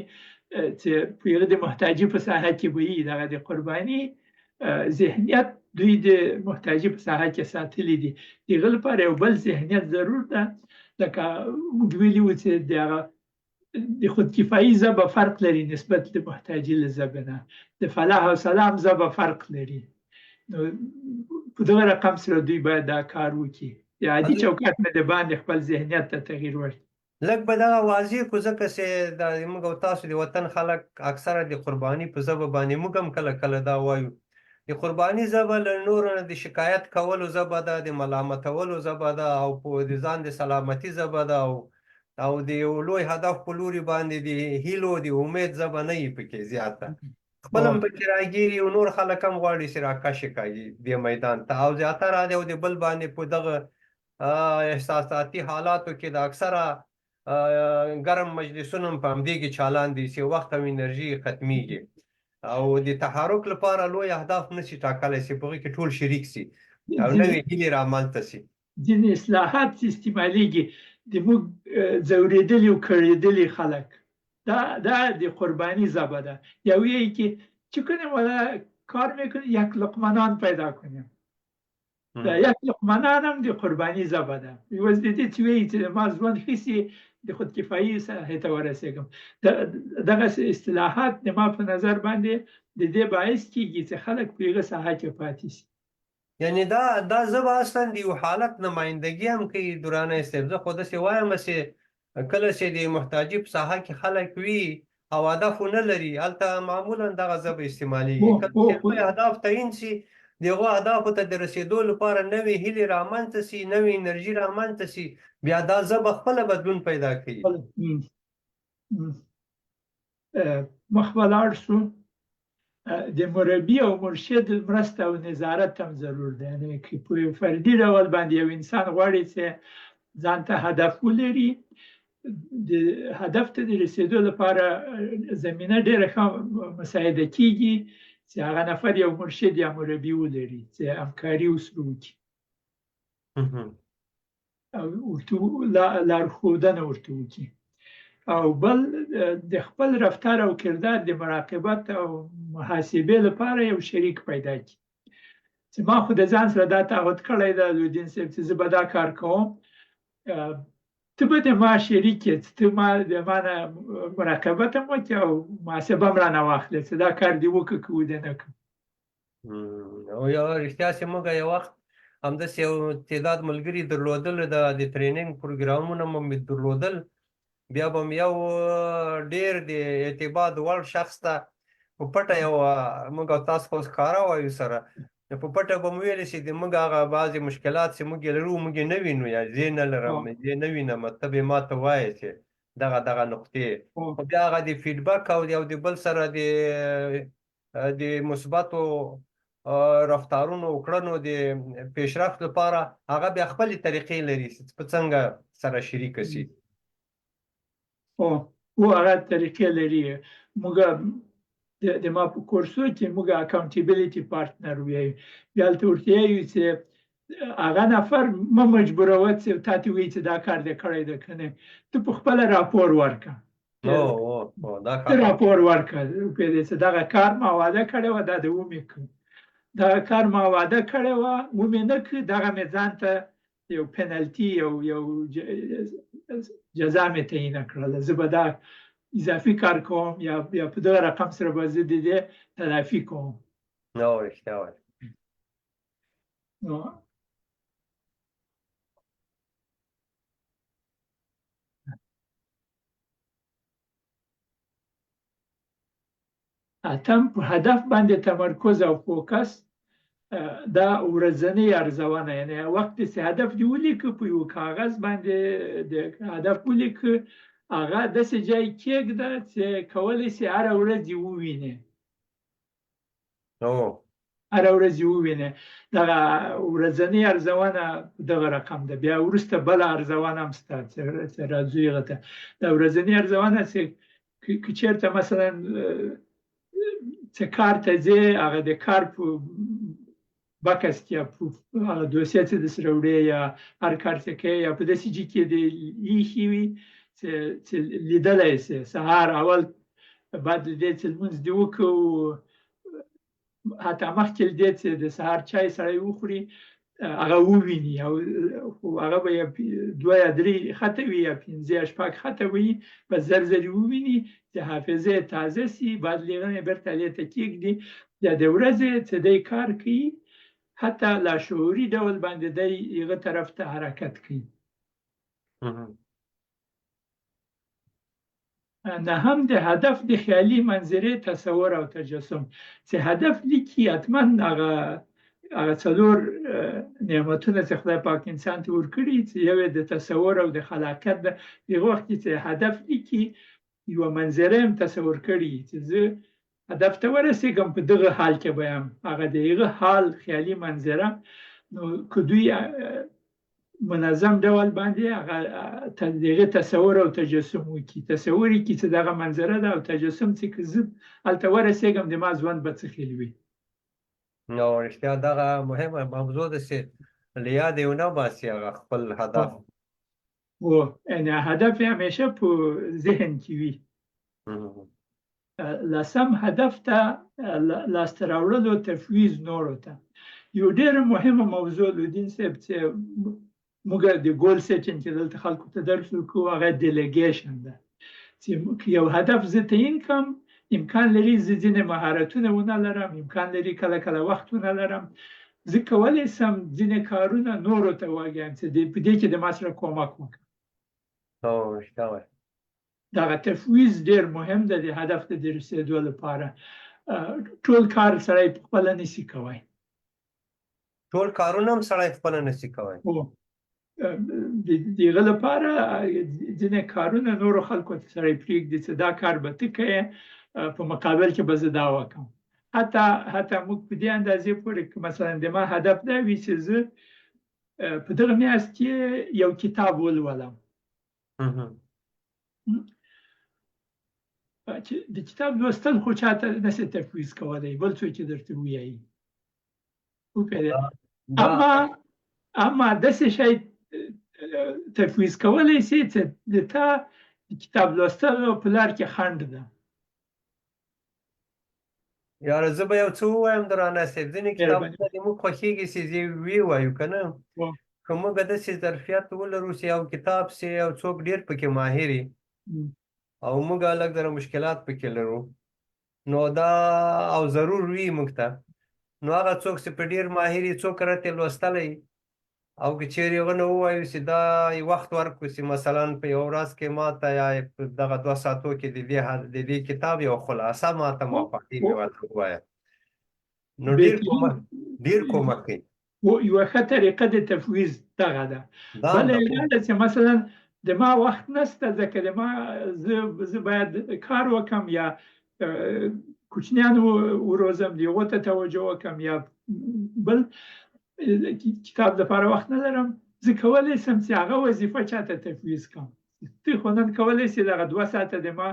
چې په هغه د محتاجي په ساحه کې به وي. دغه د قرباني ذهنیت دوی د محتاجي په ساحه کې ساتلی دي. د هغه لپاره یو بل ذهنیت ضرور ده، لکه موږ ویلي وو چې د خودکفایي ژبه فرق لري نسبت د محتاجي له ژبې نه، د فلاح او سلام ژبه فرق لري. نو په دغه رقم سره دوی باید دا کار وکړي، د عادي چوکاټ نه د باندې خپل ذهنیت ته تغییر ورکړي. لږ به دغه واضح کړو ځکه چې موږ او تاسو د وطن خلک اکثره د قرباني په ژبه باندې موږ هم کله کله دا وایو. د قرباني ژبه له نورو نه د شکایت کولو ژبه ده، د ملامتولو ژبه ده، او د ځان د سلامتي ژبه ده، او د یو لوی هدف په لوري باندې د هیلو د امید ژبه نه وي پکې زیاته. خپل هم پکې راګیري او نور خلک هم غواړي چې راکشې کاږي دې میدان ته، او زیاتره د یو د بل باندې په دغه احساساتي حالاتو کې د اکثره ګرم مجلسونه په همدې کې چالان دي چې وخت او انرژي ختمیږي او د تحرک لپاره لوی اهداف نشي ټاکلی چې په هغې کې ټول شریک سي او نوې هیلې رامنځته سي. ځینې اصلاحات چې استعمالیږي د موږ ځورېدلي او کړېدلي خلک، دا د قربانی ژبه ده. یا ویی که چی کنیم والا کار میکنیم یک لقمنان پیدا کنیم، یک لقمنان هم د قربانی ژبه ده. یوز دیدی چې ویی چې ما ژوند ښه د خودکفایي ساحې ته ورسېږم. دغه اصطلاحات د ما په نظر باندې د دې باعث کیږي چې خلک په هغه ساحه کې پاتې شي. یعنی دا ژبه اصلا د یو حالت نمایندګي هم کوي. درانه صاحب زه خو داسې وایم چې کله چې د محتاجي په ساحه کې خلک وي او هدف ونه لري هلته معمولا دغه ژبه استعمالیږي. کله چې خپل اهداف تعین شي د هغو اهدافو ته د رسېدو لپاره نوې هیلې رامنځته شي، نوې انرژي رامنځته شي، بیا دا ژبه خپله بدلون پیدا کوي. مخ ولاړ شو، د مربي او مرشد مرسته او نظارت هم ضرور ده. یعنې که په فردي ډول باندې یو انسان غواړي چې ځان ته هدف ولري، د هدف ته د رسېدو لپاره زمینه ډېره ښه مساعده کیږي چې هغه نفر یو مرشد یا مربي ولري چې همکاري ورسره وکړي او ورته لارښودنه ورته وکړي. او بل د خپل رفتار او کردار د مراقبت او محاسبې لپاره یو شریک پیدا کړي. چې ما خو د ځان سره دا تعهد کړی ده لودین صاحب چې زه به دا کار کوم، ته به د ما شریک یې، ته د ما نه مراقبت هم وکړې او محاسبه هم رانه واخلې چې دا کار دې وکړه که ودې نه کړه. او یو رښتیا چې موږ یو وخت همداسې یو تعداد ملګري درلودل، د ټریننګ پروګرامونه مو درلودل، بیا به م یو ډېر د اعتماد وړ شخص ته په پټه یو موږ او تاسو خو ښکاره وایو سره په پټه به مو ویلې چې د موږ هغه بعضې مشکلات چې موږ یې لرو موږ یې نه وینو یا زه یې نه لرم، زه یې نه وینم، ته به یې ما ته وایې چې دغه نقطې. خو بیا هغه د فیډبک او یو د بل سره د مثبتو رفتارونو او کړنو د پیشرفت لپاره هغه بیا خپلې طریقې لري چې په څنګه سره شریکه شي. او هغه طریقې لري. موږ د ما په کورسو کې موږ اکاونټیبلیټي پارټنر وایو. بیا هلته ورته وایو چې هغه نفر مه مجبوروه چې تا ته وایي چې دا کار دې کړی ده که نه، ته په خپله راپور ورکړه. ته راپور ورکړه چې دغه کار ما وعده کړې وه، دا د ومې کړ، دغه کار ما وعده کړې وه ومې نه کړ، دغه مې ځان ته یو پنالټي یو جزا مې تعینه کړله، زه به دا اضافي کار کوم یا په دغه رقم سره به زه د دې تلافي کوم. رښتیا وایي. اتم، په هدف باندې تمرکز او فوکس. دا ورځنی ارزونه، یعنی وخت چې هدف دی ولیکه په یو کاغذ باندې د هدف ولیکه، هغه داسې ځای کېږده چې کولی شي هره ورځ یې ووینې، هره ورځ یې ووینې. دغه ورځنی ارزونه دغه رقم ده. بیا وروسته بله ارزونه هم شته چې راځو هغه ته. د ورځني ارزونه چې که چېرته مثلا چې کار ته ځې، هغه د کار په بکس کې یا هغه دوسیه چې درسره وړې یا هر کار چې کوې یا په داسې ځای کې دې ایښي وي چې لیدلی شې. سهار اول بعد له دې چې لمونځ دې وکړو، حتی مخکې له دې چې د سهار چای سړی وخوري، هغه وویني. خو هغه به یا 2 یا 3 خطه وي یا 5 یا 6 خطه وي، بس زر زر وویني چې حافظه تازه سي. بعد له هغه بیرته دې ته کېږدي، یا د ورځې چې دی کار کوي حتی لاشعوري ډول باندې دی هغه طرف ته حرکت کوي. نه هم د هدف د خیالي منظرې تصور او تجسم. چې هدف لیکي حتما هغه 4 نعمتونه چې خدای پاک انسان ته ورکړي، چې یو د تصور او د خلاقیت ده. هغه وخت چې هدف لیکي یو منظره هم تصور کړي چې زه هدف ته ورسېږم، په دغه حال کې به یم، هغه د هغه حال خیالي منظره. نو که دوی منظم ډول باندې هغه تصور او تجسم وکړي، تصور یې کړي چې دغه منظره ده، او تجسم چې که زه هلته ورسېږم د ما ژوند به څه خیل وي. نو رښتیا دغه مهمه موضوع ده چې له یاده یې ونه باسي هغه خپل هدف. یعنې هدف یې همیشه په ذهن کې وي. لسم، هدف ته لاسته راوړلو تفویض نورو ته. یو ډېره مهمه موضوع لودین صاحب چې موږ د ګول سیټینګ کې دلته خلکو ته درس ورکوو، هغه ډیلیګیشن ده. چې یو هدف زه تعیین کړم، امکان لري زه ځینې مهارتونه ونه لرم، امکان لري کله کله وخت ونه لرم، زه کولی شم ځینې کارونه نورو ته ووایم چې په دې کې د ما سره کومک وکړي. دغه تفویض ډېر مهم ده د هدف ته د رسېدو لپاره. ټول کار سړی پخپله نشي کولی. ټول کارونه هم سړی خپله نشي کولی. د هغه لپاره ځینې کارونه نورو خلکو ته سړی پرېږدي چې دا کار به ته کوې، په مقابل کې به زه دا وکړم. حتی موږ په دې اندازې پورې که مثلا د ما هدف دا وي چې زه په دغه میاشت کې یو کتاب ولولم، چې د کتاب لوستل خو چاته نشي تفویض کولی، بل څوک یې درته ووایي. اما داسې شی تفویض کولی شي چې د تا د کتاب لوستلو په لار کې خنډ ده. یاره زه به یو څه ووایم درانه صاحب، ځینې کتابونه د موږ خوښېږي چې ووایو که نه، که موږ داسې ظرفیت ولرو چې یو کتاب چې یو څوک ډېر پکې ماهر وي او موږ لږ ذره مشکلات پکې لرو، نو دا او ضرور وي موږ ته، نو هغه څوک چې په ډېر ماهر وي، څوک راته لوستلی، او که چیرې هغه نه ووایو چې دا وخت ورکړو چې مثلا په یو ورځ کې ما ته یا دغه 2 ساعتو کې د دې کتاب یو خلاصه ما ته موافقي مې ورته ووایه، نو ډېر کومک کوي. یوه ښه طریقه د تفویض دغه ده. بله یې ده چې مثلا د ما وخت نشته، ځکه زه باید کار وکړم یا کوچنیان وروزم، د هغو ته توجه وکړم، یا بل کتاب لپاره وخت نه لرم، زه کولی شم چې هغه وظیفه چاته تفویض کړم. ته خو نن کولی شي دغه 2 ساعته د ما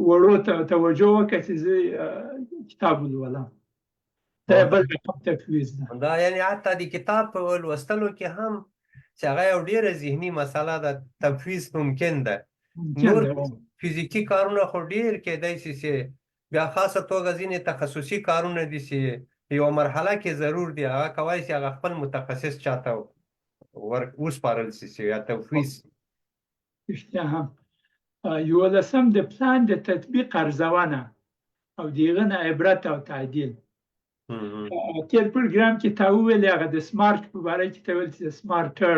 وړو ته توجه وکړه چې زه کتاب ولولم. دا بل رقم تفویض ده. دا یعنی حتی د کتاب په لوستلو کې هم چې هغه یو ډیره ذهني مسله ده، تفویض ممکن ده. نور فزیکي کارونه خو ډیر کېدای شي چې بیا خاصه توګه ځینې تخصصي کارونه دي چې یو مرحله کې ضرور دي، هغه کولی شي هغه خپل متخصص چاته وسپارل شي یا تفویض. رښتیا هم. 11 د پلان د تطبیق ارزونه او د هغه نه عبرت او تعدیل. تیر پروګرام کې تا وویل هغه د سمارټ په باره کې ته ویل چې سمارټر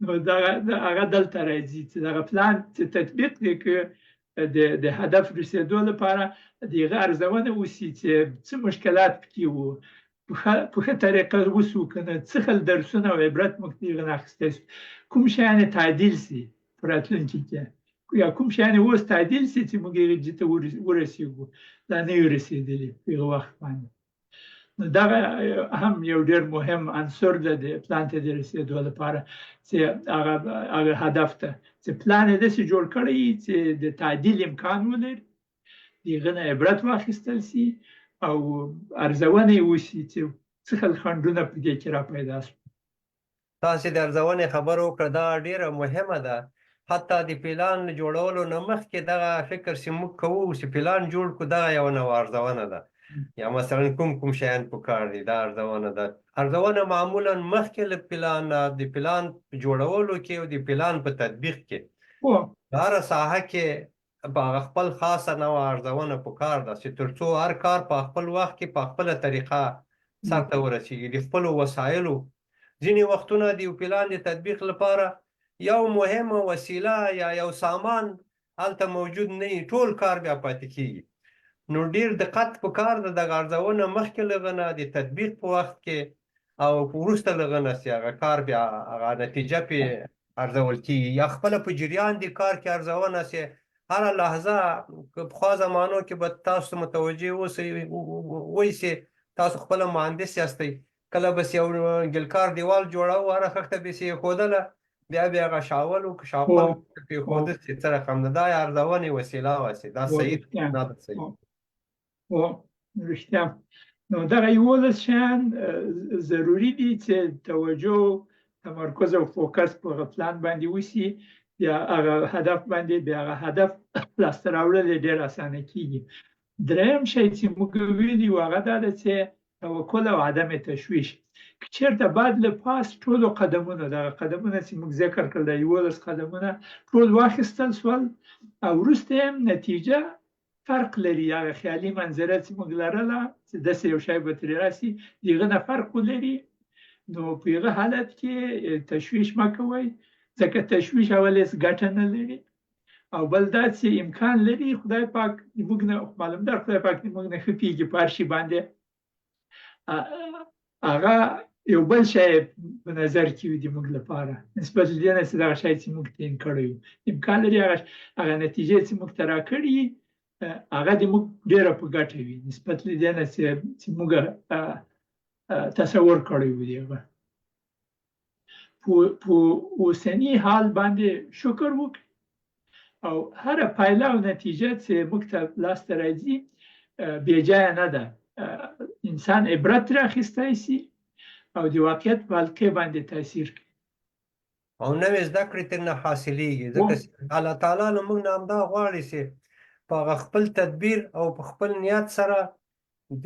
نو هغه دلته راځي چې دغه پلان چې تطبیق دی که د هدف رسیدو لپاره د هغه ارزونه وسي چې څه مشکلات پکې وو، په ښه طریقه وسو که نه، څه خل درسونه او عبرت موږ د هغه نه اخیستی سو، کوم شیان یې تعدیل سي په راتلونکي کې، یا کوم شیان یې اوس تعدیل سي چې موږ هغې ته ورسېږو، لا نه یو رسېدلي په هغه وخت باندې. نو دغه هم یو ډېر مهم عنصر ده د پلان ته د رسېدو لپاره، چې هغه هدف ته چې پلان یې داسې جوړ کړی چې د تعدیل امکان ولري، د هغه نه عبرت واخیستل سي او ارزونه یې وسي چې څه خل خنډونه په دې کې را پیدا سو. تاسې د ارزونې خبره وکړه، دا ډیره مهمه ده. حتی د پلان جوړولو نه مخکې دغه فکر چې موږ کوو چې پلان جوړ کړو، دغه یوه نوع ارزونه ده. یا مثلا کوم شیان پکار دي، دا ارزونه ده. ارزونه معمولا مخکې له پلان د پلان په جوړولو کې او د پلان په تطبیق کې په هره ساحه کې په هغه خپل خاصه نوع ارزونه پکار ده چې تر څو هر کار په خپل وخت کې په خپله طریقه سرته ورسیږي. د خپلو وسایلو ځینې وختونه د یو پلان د تطبیق لپاره یو مهمه وسیله یا یو سامان هلته موجود نه وي، ټول کار بیا پاتې کیږي. نو ډیر دقت پکار ده دغه ارزونه مخکې له هغه نه د تطبیق په وخت کې او وروسته له هغه نه چې هغه کار بیا هغه نتیجه پې ارزول کیږي، یا خپله په جریان د کار کې ارزونه چې هره لحظه پخوا زمانو کې به تاسو متوجه اوسئ تاسو خپله مهندس یاستئ، کله بس یو ګلکار دیوال جوړاو، هره خښته بس یې ایښودله، بیا بیا هغه شاول و که شاپل پرېښوده چې څه رقم ده، دا یې ارزونې وسیله وه چې دا صحیح نه ده صحیح. رښتیا. نو دغه 11 شیان ضروري دي چې توجه، تمرکز او فوکس په هغه پلان باندې وسي، بیا هغه هدف باندې بیا هغه هدف لاسته راوړل یې ډېر اسانه کیږي. دریم شی چې موږ ویلي وو هغه دا ده چې توکل او عدم تشویش. که چېرته بعد له پاس ټولو قدمونه، دغه قدمونه چې موږ ذکر کړل د 11 قدمونه ټول واخیستل سول او وروسته یې نتیجه فرق لري، هغه خیالي منظره چې موږ لرله چې داسې یو شی به ترې راسي د هغه نه فرق ولري، نو په هغه حالت کې تشویش مه کوئ، ځکه تشویش اول هېڅ ګټه نه لري، او بل دا چې امکان لري خدای پاک موږ نه معلومدار خدای پاک موږ نه ښه پوهېږي په هر شي باندې، هغه یو بل شی په نظر کې وي د موږ لپاره نسبت له دې نه چې دغه شی چې موږ تعین کړی وي، امکان لري هغه نتیجې چې موږ ته راکړي هغه د موږ ډېره په ګټه وي نسبت له دې نه چې موږ تصور کړی وي د هغه. په اوسني حال باندې شکر وکړئ او هره پایله او نتیجه چې موږ ته لاسته راځي بېجایه نه ده، انسان عبرت ترې اخیستی شي او د واقعیت په حلقې باندې تاثیر کوي او نوې زده کړې ترې نه حاصلېږي، ځکه الله تعالی له موږ نه همدا غواړي چې په هغه خپل تدبیر او په خپل نیت سره د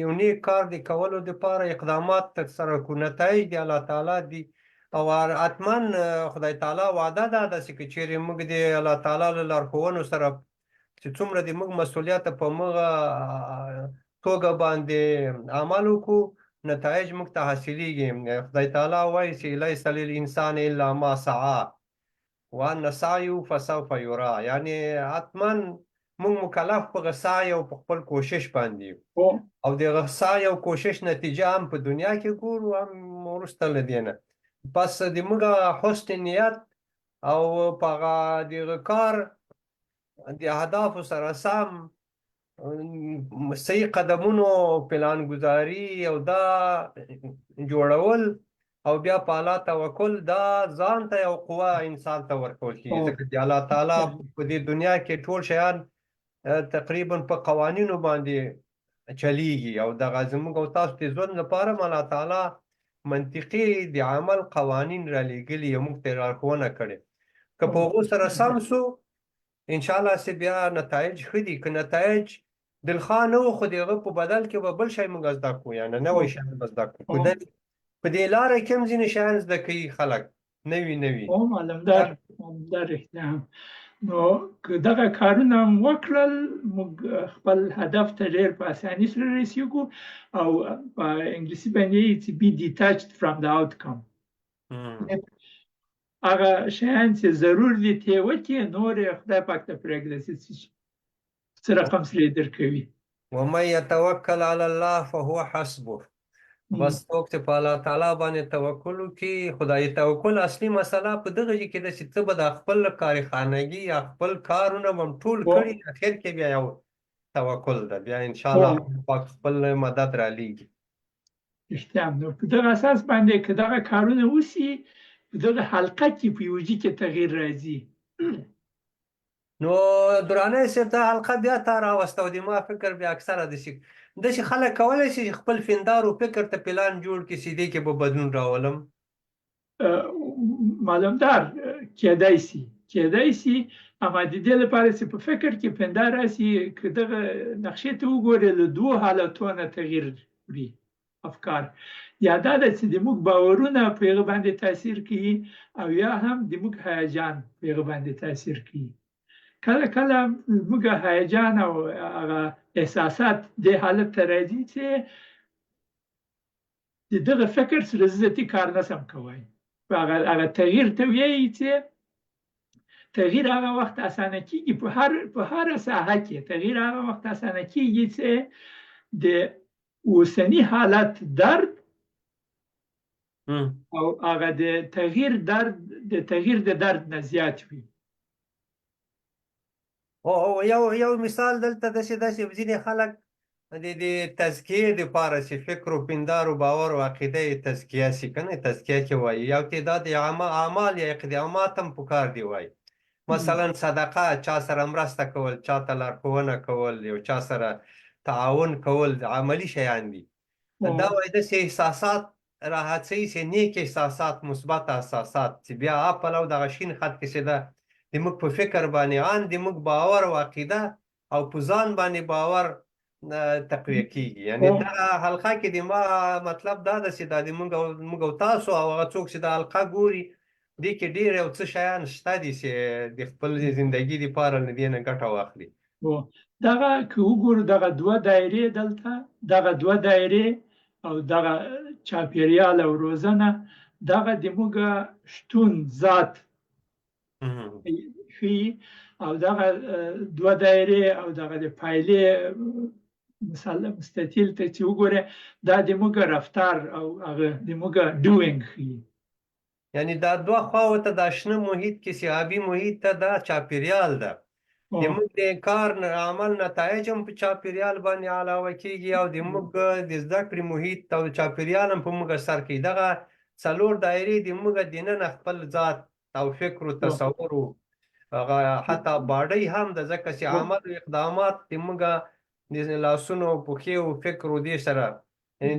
یو نیک کار د کولو دپاره اقدامات ترسره کړو، نتایج د الله تعالی دي او حتما خدای تعالی وعده ده داسې که چیرې موږ د الله تعالی له لارښوونو سره چې څومره د موږ مسؤلیت په موږه توګه باندې عمل وکړو نتایج موږ ته حاصلېږي. خدای تعالی وایي چې لیس للانسان الا ما سعی وان سعیه فسوف یرا، یعنی حتما موږ مکلف په هغه سعی او په خپل کوشش باندې او د هغه سعی او کوشش نتیجه هم په دنیا کې ګورو هم وروسته له دې نه، پس د موږ حسن نیت او په هغه دغه کار د اهدافو سره سم صحیح قدمونو پلان گذاری او دا جوړول او بیا په الله توکل دا ځان ته یو قوه انسان ته ورکول کېږي ځکه چې الله تعالی په دې دنیا کې ټول شیان تقریبا په قوانینو باندې چلیږي او دغه زموږ او تاسو د ژوند لپاره الله تعالی منطقي د عمل قوانین را لېږلي یو موږ ته لارښوونه کړې که په هغو سره سم سو انشاءالله چې بیا نتایج ښه دي که نتایج دلخواه نه وو خو د هغه په بدل کې به بل شی موږ زده کړو یعنې نوی شی به زده کړو په دې لاره کې هم ځینې شیان زده کوي خلک نوي معلمدار رښتیا هم نو که دغه کارونه وکړل موږ خپل هدف ته ډېر په اسانۍ سره رسیږو او په انګلیسي باندې to be detached from the outcome هغه شیان چې ضرور دي ته وکړي نور یې خدای پاک ته پرېږده چې څه رقم سره یې درکوي ومن یتوکل علی الله فهو حسبه بس څوک چې په الله تعالی باندې توکل وکړي خدای توکل اصلي مسله په دغه کې ده چې ته به د خپل کارخانګي یا خپل کارونه هم ټول کړي اخر کې بیا یو توکل ده بیا ان شاء الله پاک خپل مدد را لیږي رښتیا نو په دغه اساس باندې که دغه کارونه وشي په دغه حلقه کې په یوجي کې تغییر راځي نو درانه صاحب دا حلقه بیا تا راوسته او د ما فکر بیا اکثره داسې خلک کولی شي خپل فندارو فکر ته پلان جوړ کړي چې دې کې به بدلون راولم معلومدار کېدای شي اما د دې لپاره چې په فکر کې پندار راسي که دغه نقشې ته وګورې له دوو حالتونو تغییر وړي افکار یا دا ده چې د موږ باورونه په هغه باندې تاثیر کوي او یا هم د موږ هیجان په هغه باندې تاثیر کوي کله کله موږ هیجان او هغه احساسات د حالت ته راځي چې د دغه فکر سره ذاتي کار نشم کوی هغه تغییر ته وایي چې تغییر هغه وخت اسانه کیږي په هر ساحه کې تغییر هغه وخت اسانه کیږي چې د اوسنی حالت درد او هغه د تغییر د درد نه زیات وي یو مثال دلته داسې ځینې خلک د تزکیې دپاره چې فکر و پندار و باور و عقیده یې تزکیه شي که نه تزکیه کې وایي یو تعداد اعمال یا اقدامات هم پکار دی وایي مثلا صدقه چا سره مرسته کول چا ته لارښوونه کول یو چا سره تعاون کول عملی شیان دي دا وایي داسې احساسات راهڅوي چې نیک احساسات مثبت احساسات چې بیا پلو دغه شین خط کې چې ده د موږ په فکر باندې ان د موږ باور او عقیده او په ځان باندې باور تقویه کیږي یعنی دا حلقه کې د ما مطلب دا ده چې دا د موږ او تاسو او هغه څوک چې دا حلقه ګوري دې کې ډېر یو څه شیان شته دي چې د خپل زندګي دپاره له دې نه ګټه واخلي دغه که وګورو دغه دوه دایرې دلته دغه دوه دایرې او دغه چاپیریال او روزنه دغه د موږ شتون ذات ښیي او دغه دوه دایرې او دغه د پایلې مثلا مستطیل ته چې وګوره دا د موږ رفتار او هغه د موږ ډوینګ ښیي یعنی دا دوه خواو ته دا شنه محیط کې سیابي محیط ته دا چاپیریال ده د موږ د کار عمل نتایج هم په چاپیریال باندې علاوه کیږي او د موږ د زده کړې محیط او چاپیریال هم په موږ اثر کوي دغه څلور دایرې د موږ دننه خپل ذات او فکر و تصور حتی باډۍ هم د ځکه چې عمل او اقدامات د موږ د لاسونو پښې او فکر و دې سره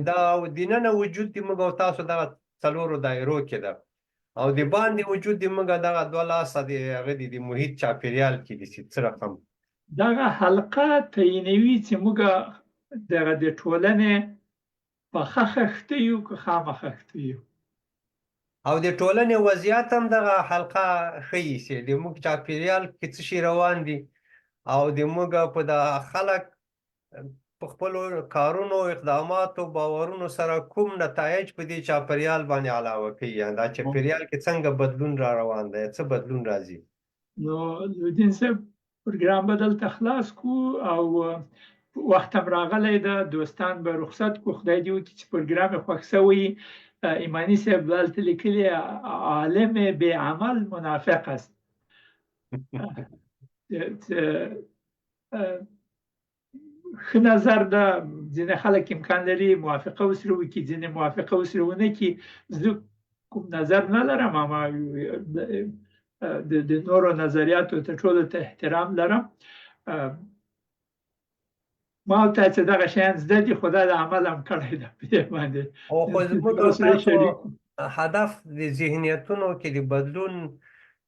دا دننه وجود د موږ او تاسو دغه څلورو دایرو کې ده او د باندې وجود د موږ دغه دوه لاسه د هغه د محیط چاپیریال کې دي چې څه رقم دغه حلقه تعینوي چې موږ دغه د ټولنې په ښه خښته یو که خامه خښته یو او د ټولنې وضعیت هم دغه حلقه ښیي چې د موږ چاپیریال کې څه شي روان دي او د موږ په د خلک په خپلو کارونو اقداماتو باورونو سره کوم نتایج په دې چاپیریال باندې علاوه کوي دا چاپیریال کې څنګه بدلون را روان دی څه بدلون راځي نو دین صاحب پروګرام به دلته خلاص کو او وخت هم راغلی ده دوستان به رخصت کو خدای دې وکړي چې پروګرام یې خوښ شوی ایمانی صاحب دلته لیکلي عالم بې عمل منافق است ښه نظر ده ځینې خلک امکان لري موافقه وسره وکړي ځینې موافقه وسره ونه کړي زه کوم نظر نه لرم، اما د نورو نظریاتو ته ټولو ته احترام لرم. ما ته چې دغه شیان زده دي، خو دا د عمل هم کړی ده په دې باندې. او خو زموږ او تاسو یې تاسو شریک هدف د ذهنیتونو کې د بدلون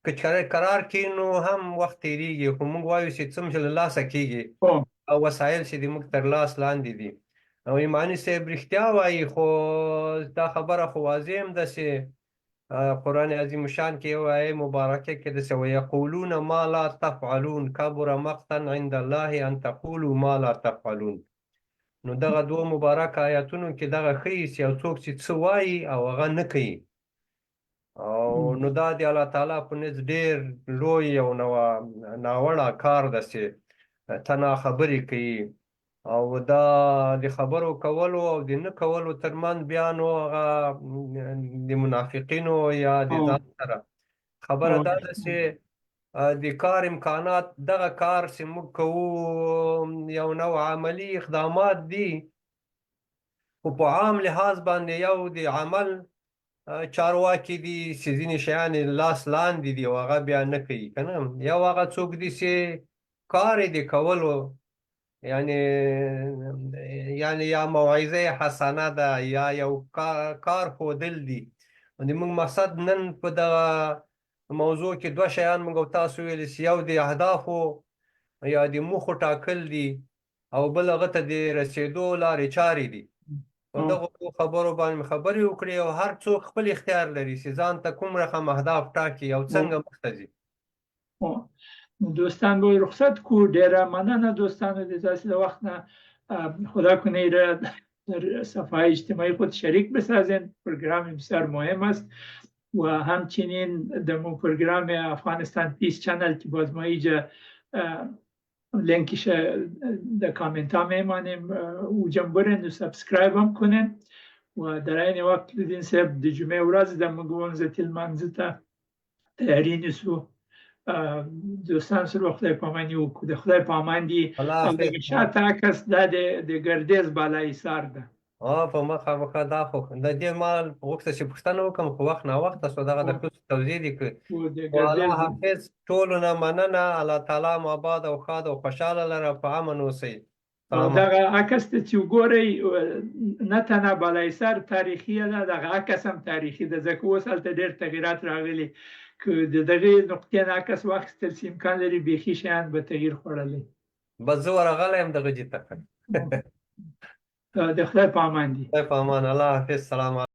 که چېرې قرار کې نو هم وخت تېرېږي، خو موږ وایو چې څه چې له لاسه کېږي هو، او وسایل چې د موږ تر لاس لاندې دي. او ایماني صاحب رښتیا وایي، خو دا خبره خو واضح هم ده چې قرآن عظیم شان کې یو آیه مبارکه کې داسې ویقولون ما لا تفعلون کبر مقتا عند الله ان تقولوا ما لا تفعلون. نو دغه دوه مبارک آیاتونو کې دغه ښیي چې یو څوک چې څه وایي او هغه نه کوي، او نو دا د الله تعالی په نزد ډېر لوی او ناوړه کار ده چې ته ناخبرې کوي. او دا د خبرو کولو او د نه کولو ترمنځ بیا نو هغه د منافقینو یا د ځان سره خبره دا ده چې د کار امکانات دغه کار چې موږ کوو یو نوع عملي اقدامات دي، خو په عام لحاظ باندې یو د عمل چارواکي دي چې ځینې شیان یې لاس لاندې دي او هغه بیا نه کوي که نه. یو هغه څوک دي چې کار یې د کولو یعنی یا موعظه حسنه ده یا یو کار ښودل دي. د موږ مقصد نن په دغه موضوع کې دوه شیان موږ او تاسو ویلي چې یو د اهدافو یا د موخو ټاکل دي او بل هغه ته د رسېدو لارې چارې دي. په دغو خبرو باندې خبرې وکړي او هر څوک خپل اختیار لري چې ځان ته کوم رقم اهداف ټاکي او څنګه مخته ځي. دوستان به رخصت کو. ډیره مننه دوستانو د تاسو د وخت نه. خدا کنه را در صفحه اجتماعی خود شریک بسازین. پروگرام بسیار مهم است و همچنین در پروگرام افغانستان پیس چنل که باز ما اینجا لینکش در کامنت ها میمانیم، اوجا برین و سابسکرایب هم کنین. و در این وقت دیدین سب د جمعه ورځ د مګونځ لمانځه ته تیاری نیسو. دوستان سره خدای پامانی وکړو. د خدای پامان دي. او د شاته عکس د ګردیز بالای سر ده. په مخه دا خو د دې مال غوښته چې پوښتنه وکړم، خو وخت ناوخته سو. دغه د ښځو توضیح دي کړې. الله حافظ. ټولو نه مننه. الله تعالی مو آباد او ښاد او خوشحاله لره. په امن اوسئ. دغه عکس ته چې وګورئ، نه تنه بالای سر تاریخي ده، دغه عکس هم تاریخي ده، ځکه اوس هلته ډېر تغییرات راغلي. که د دغې نقطې نه عکس واخیستل شي امکان لري بیخي شیان به تغییر خوړلی. بس زه ورغلی یم دغه جې ته. د خدای په امان دي. خدای په امان. الله حافظ. سلام.